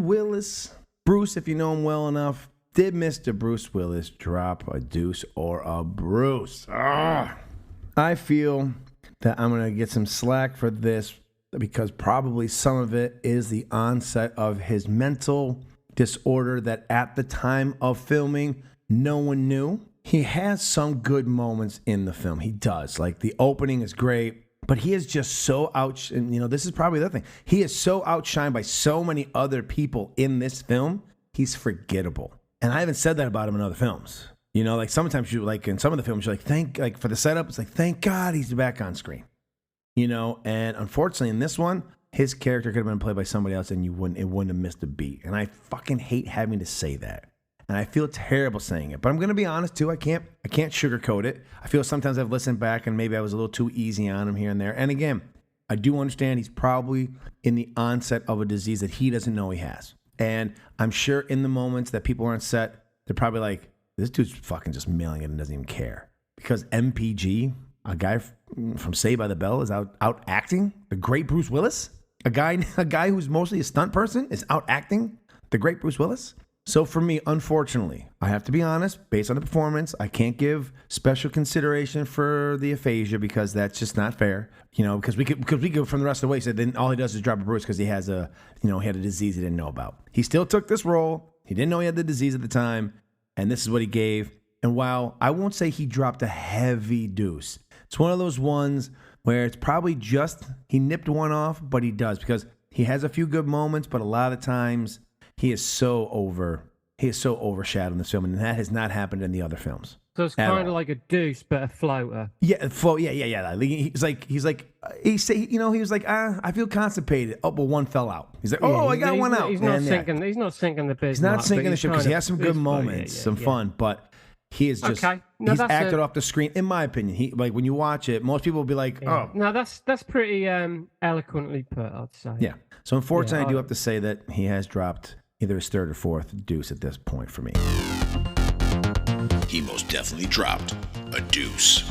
Speaker 3: Bruce, if you know him well enough, did Mr. Bruce Willis drop a deuce or a Bruce? I feel that I'm going to get some slack for this, because probably some of it is the onset of his mental disorder that at the time of filming, no one knew. He has some good moments in the film. He does. Like, the opening is great, but he is just so and this is probably the other thing. He is so outshined by so many other people in this film, he's forgettable. And I haven't said that about him in other films. Like sometimes in some of the films, you're like, for the setup, it's like, thank God he's back on screen. And unfortunately in this one, his character could have been played by somebody else and it wouldn't have missed a beat. And I fucking hate having to say that. And I feel terrible saying it. But I'm going to be honest too. I can't sugarcoat it. I feel sometimes I've listened back and maybe I was a little too easy on him here and there. And again, I do understand he's probably in the onset of a disease that he doesn't know he has. And I'm sure in the moments that people are on set, they're probably like, this dude's fucking just mailing it and doesn't even care. Because MPG, a guy from Saved by the Bell, is out acting the great Bruce Willis. A guy who's mostly a stunt person is out acting the great Bruce Willis. So for me, unfortunately, I have to be honest, based on the performance, I can't give special consideration for the aphasia because that's just not fair. Because we could from the rest of the way say then all he does is drop a Bruce because he has he had a disease he didn't know about. He still took this role. He didn't know he had the disease at the time, and this is what he gave. And while I won't say he dropped a heavy deuce, it's one of those ones where it's probably just he nipped one off, but he does because he has a few good moments, but a lot of times he is so overshadowed in this film, and that has not happened in the other films.
Speaker 4: So it's kind of like a deuce, but a floater.
Speaker 3: Yeah, yeah. He was like, I feel constipated. Oh, but one fell out. He's like, I got one out.
Speaker 4: He's not sinking. He's not sinking the business.
Speaker 3: He's not sinking the ship because he has some good moments, some fun, but he is just he's acted off the screen. In my opinion, he when you watch it, most people will be like, oh,
Speaker 4: no, that's pretty eloquently put, I'd say.
Speaker 3: Yeah. So unfortunately, I do have to say that he has dropped either his third or fourth deuce at this point for me.
Speaker 7: He most definitely dropped a deuce.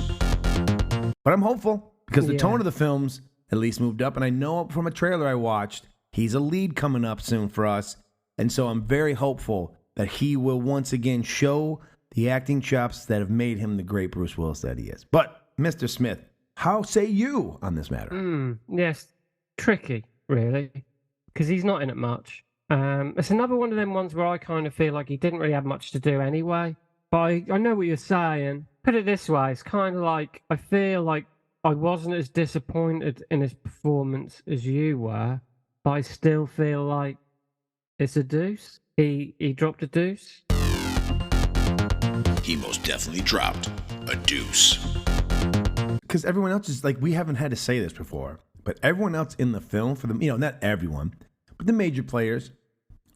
Speaker 3: But I'm hopeful because the tone of the films at least moved up. And I know from a trailer I watched, he's a lead coming up soon for us. And so I'm very hopeful that he will once again show the acting chops that have made him the great Bruce Willis that he is. But, Mr. Smith, how say you on this matter?
Speaker 4: Yes, tricky, really, because he's not in it much. It's another one of them ones where I kind of feel like he didn't really have much to do anyway. But I know what you're saying. Put it this way, it's kind of like, I feel like I wasn't as disappointed in his performance as you were, but I still feel like it's a deuce. He dropped a deuce.
Speaker 7: He most definitely dropped a deuce.
Speaker 3: Because everyone else is like, we haven't had to say this before, but everyone else in the film, for the, not everyone, but the major players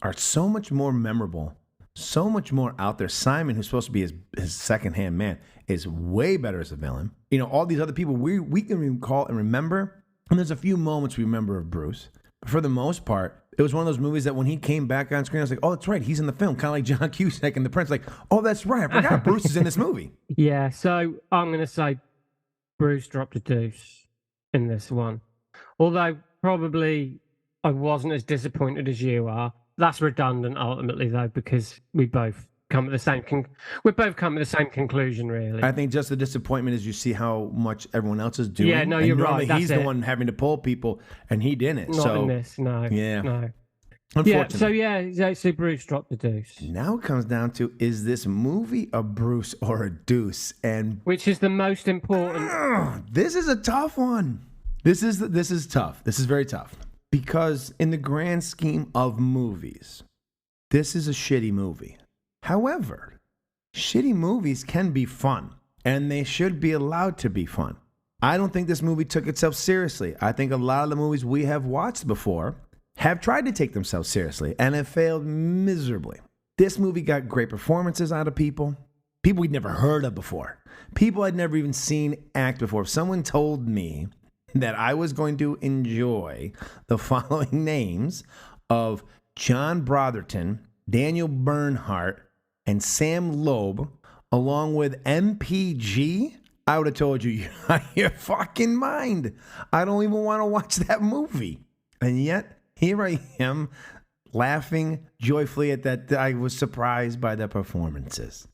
Speaker 3: are so much more memorable, so much more out there. Simon, who's supposed to be his second-hand man, is way better as a villain. All these other people we can recall and remember, and there's a few moments we remember of Bruce. But for the most part, it was one of those movies that when he came back on screen, I was like, oh, that's right, he's in the film. Kind of like John Cusack in The Prince. Like, oh, that's right, I forgot Bruce is in this movie.
Speaker 4: Yeah, so I'm going to say Bruce dropped a deuce in this one. Although probably I wasn't as disappointed as you are. That's redundant ultimately, though, because we both come to the same conclusion, really.
Speaker 3: I think just the disappointment is you see how much everyone else is doing.
Speaker 4: Yeah, no, you're right.
Speaker 3: He's the one having to pull people, and he didn't.
Speaker 4: Not in this, no.
Speaker 3: Yeah.
Speaker 4: No.
Speaker 3: Unfortunately.
Speaker 4: So Bruce dropped the deuce.
Speaker 3: Now it comes down to, is this movie a Bruce or a deuce? And
Speaker 4: which is the most important?
Speaker 3: This is a tough one. This is tough. This is very tough. Because in the grand scheme of movies, this is a shitty movie. However, shitty movies can be fun, and they should be allowed to be fun. I don't think this movie took itself seriously. I think a lot of the movies we have watched before have tried to take themselves seriously and have failed miserably. This movie got great performances out of people we'd never heard of before, people I'd never even seen act before. If someone told me that I was going to enjoy the following names of John Brotherton, Daniel Bernhardt, and Sam Loeb, along with MPG, I would have told you, you're out of your fucking mind. I don't even want to watch that movie. And yet, here I am, laughing joyfully at that. I was surprised by the performances.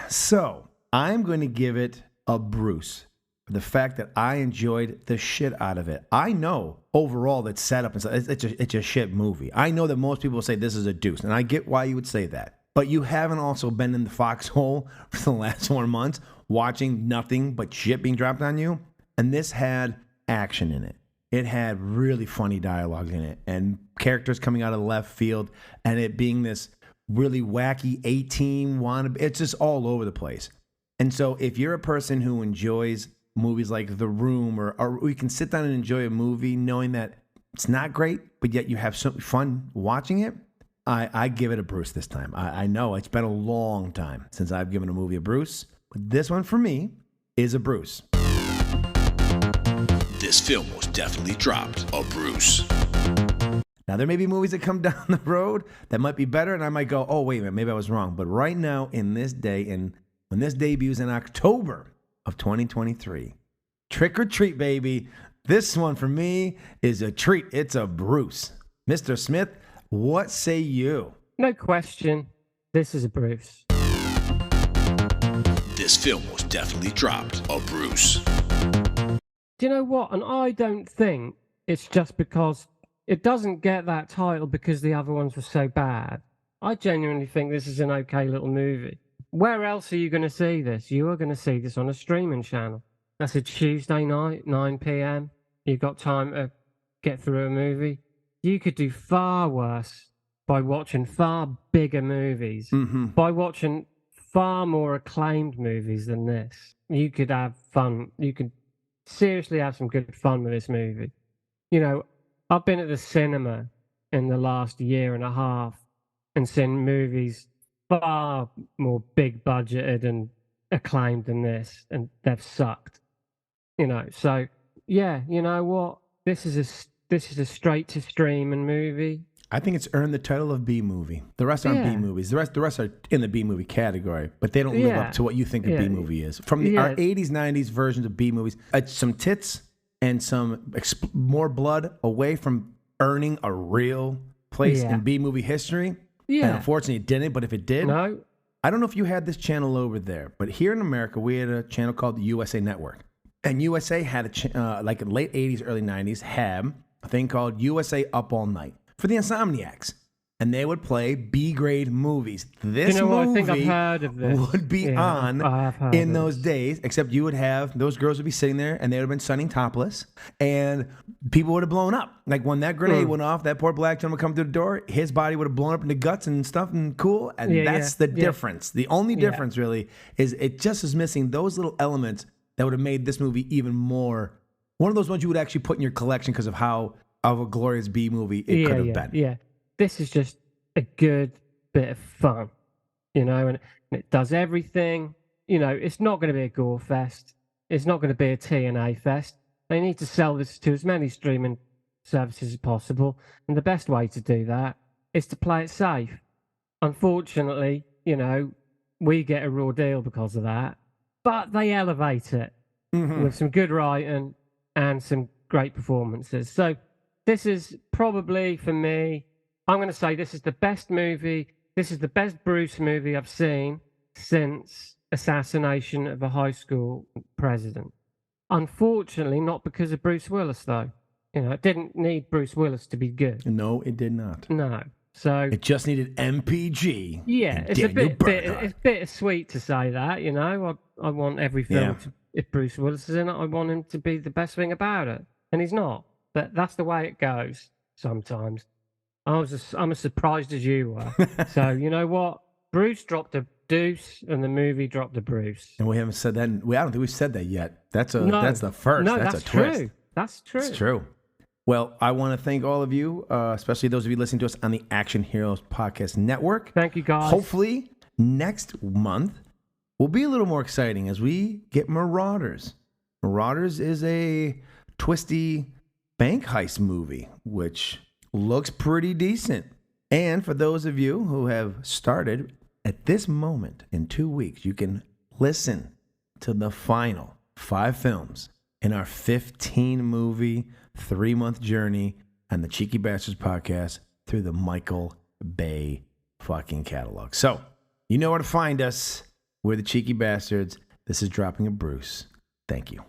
Speaker 3: So, I'm going to give it a Bruce. the fact that I enjoyed the shit out of it. I know overall that setup and stuff, it's a shit movie. I know that most people say this is a deuce, and I get why you would say that. But you haven't also been in the foxhole for the last 4 months watching nothing but shit being dropped on you. And this had action in it. It had really funny dialogue in it and characters coming out of the left field and it being this really wacky A-team wannabe. It's just all over the place. And so if you're a person who enjoys movies like The Room or you can sit down and enjoy a movie knowing that it's not great, but yet you have some fun watching it, I give it a Bruce this time. I know it's been a long time since I've given a movie a Bruce, but this one for me is a Bruce.
Speaker 7: This film was definitely dropped a Bruce.
Speaker 3: Now, there may be movies that come down the road that might be better, and I might go, oh, wait a minute, maybe I was wrong. But right now, in this day, and when this debuts in October of 2023, Trick or Treat, baby, this one for me is a treat. It's a Bruce. Mr. Smith, what say you?
Speaker 4: No question, this is a Bruce.
Speaker 7: This film was definitely dropped a Bruce.
Speaker 4: Do you know what? And I don't think it's just because it doesn't get that title because the other ones were so bad. I genuinely think this is an okay little movie. Where else are you going to see this? You are going to see this on a streaming channel. That's a Tuesday night, 9 p.m. You've got time to get through a movie. You could do far worse by watching far bigger movies, by watching far more acclaimed movies than this. You could have fun. You could seriously have some good fun with this movie. You know, I've been at the cinema in the last year and a half and seen movies far more big budgeted and acclaimed than this, and they've sucked. You know, so yeah, you know what? This is a straight to streaming movie.
Speaker 3: I think it's earned the title of B movie. The rest aren't B movies. The rest are in the B movie category, but they don't live up to what you think a B movie is. From our 80s, 90s versions of B movies, some tits and some more blood away from earning a real place in B movie history. Yeah. And unfortunately, it didn't, but if it did, I don't know if you had this channel over there, but here in America, we had a channel called the USA Network. And USA had like in late 80s, early 90s, had a thing called USA Up All Night for the Insomniacs. And they would play B-grade movies. This movie
Speaker 4: I think I've heard of this.
Speaker 3: would be on in those days, except you would have, those girls would be sitting there and they would have been sunning topless and people would have blown up. Like when that grenade went off, that poor black gentleman would come through the door, his body would have blown up into guts and stuff and cool. And that's the difference. The only difference really is it just is missing those little elements that would have made this movie even more, one of those ones you would actually put in your collection because of how of a glorious B movie it could have been.
Speaker 4: Yeah. This is just a good bit of fun, you know, and it does everything. You know, it's not going to be a gore fest. It's not going to be a TNA fest. They need to sell this to as many streaming services as possible. And the best way to do that is to play it safe. Unfortunately, you know, we get a raw deal because of that, but they elevate it with some good writing and some great performances. So this is probably, for me, I'm going to say this is the best movie. This is the best Bruce movie I've seen since Assassination of a High School President. Unfortunately, not because of Bruce Willis, though. You know, it didn't need Bruce Willis to be good.
Speaker 3: No, it did not.
Speaker 4: No. So
Speaker 3: it just needed MPG.
Speaker 4: Yeah, it's it's bittersweet to say that, you know. I want every film, if Bruce Willis is in it, I want him to be the best thing about it. And he's not. But that's the way it goes sometimes. I'm as surprised as you were. So, you know what? Bruce dropped a deuce and the movie dropped a Bruce.
Speaker 3: And we haven't said that. I don't think we've said that yet. That's the first.
Speaker 4: No,
Speaker 3: that's a twist.
Speaker 4: True. That's true.
Speaker 3: It's true. Well, I want to thank all of you, especially those of you listening to us on the Action Heroes Podcast Network.
Speaker 4: Thank you, guys.
Speaker 3: Hopefully, next month will be a little more exciting as we get Marauders. Marauders is a twisty bank heist movie, which looks pretty decent. And for those of you who have started at this moment in 2 weeks, you can listen to the final 5 films in our 15-movie, 3-month journey on the Cheeky Bastards podcast through the Michael Bay fucking catalog. So, you know where to find us. We're the Cheeky Bastards. This is Dropping a Bruce. Thank you.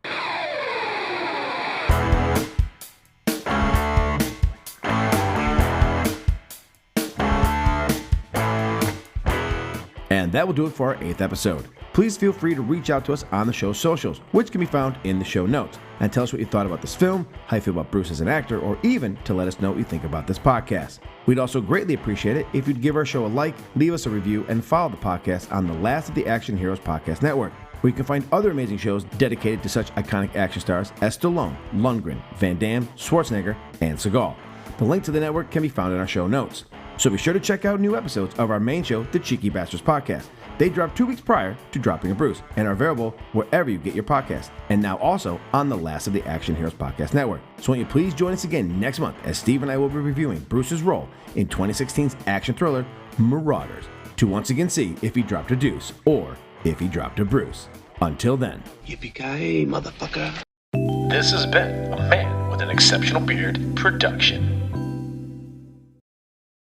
Speaker 3: that will do it for our 8th episode. Please feel free to reach out to us on the show's socials, which can be found in the show notes, and tell us what you thought about this film, how you feel about Bruce as an actor, or even to let us know what you think about this podcast. We'd also greatly appreciate it if you'd give our show a like, leave us a review, and follow the podcast on the Last of the Action Heroes Podcast Network, where you can find other amazing shows dedicated to such iconic action stars as Stallone, Lundgren, Van Damme, Schwarzenegger, and Seagal. The link to the network can be found in our show notes. So be sure to check out new episodes of our main show, The Cheeky Bastards Podcast. They drop 2 weeks prior to Dropping a Bruce and are available wherever you get your podcasts, and now also on the Last of the Action Heroes Podcast Network. So won't you please join us again next month as Steve and I will be reviewing Bruce's role in 2016's action thriller, Marauders, to once again see if he dropped a deuce or if he dropped a Bruce. Until then.
Speaker 2: Yippee Ki-Yay Motherfucker.
Speaker 7: This has been a Man with an Exceptional Beard production.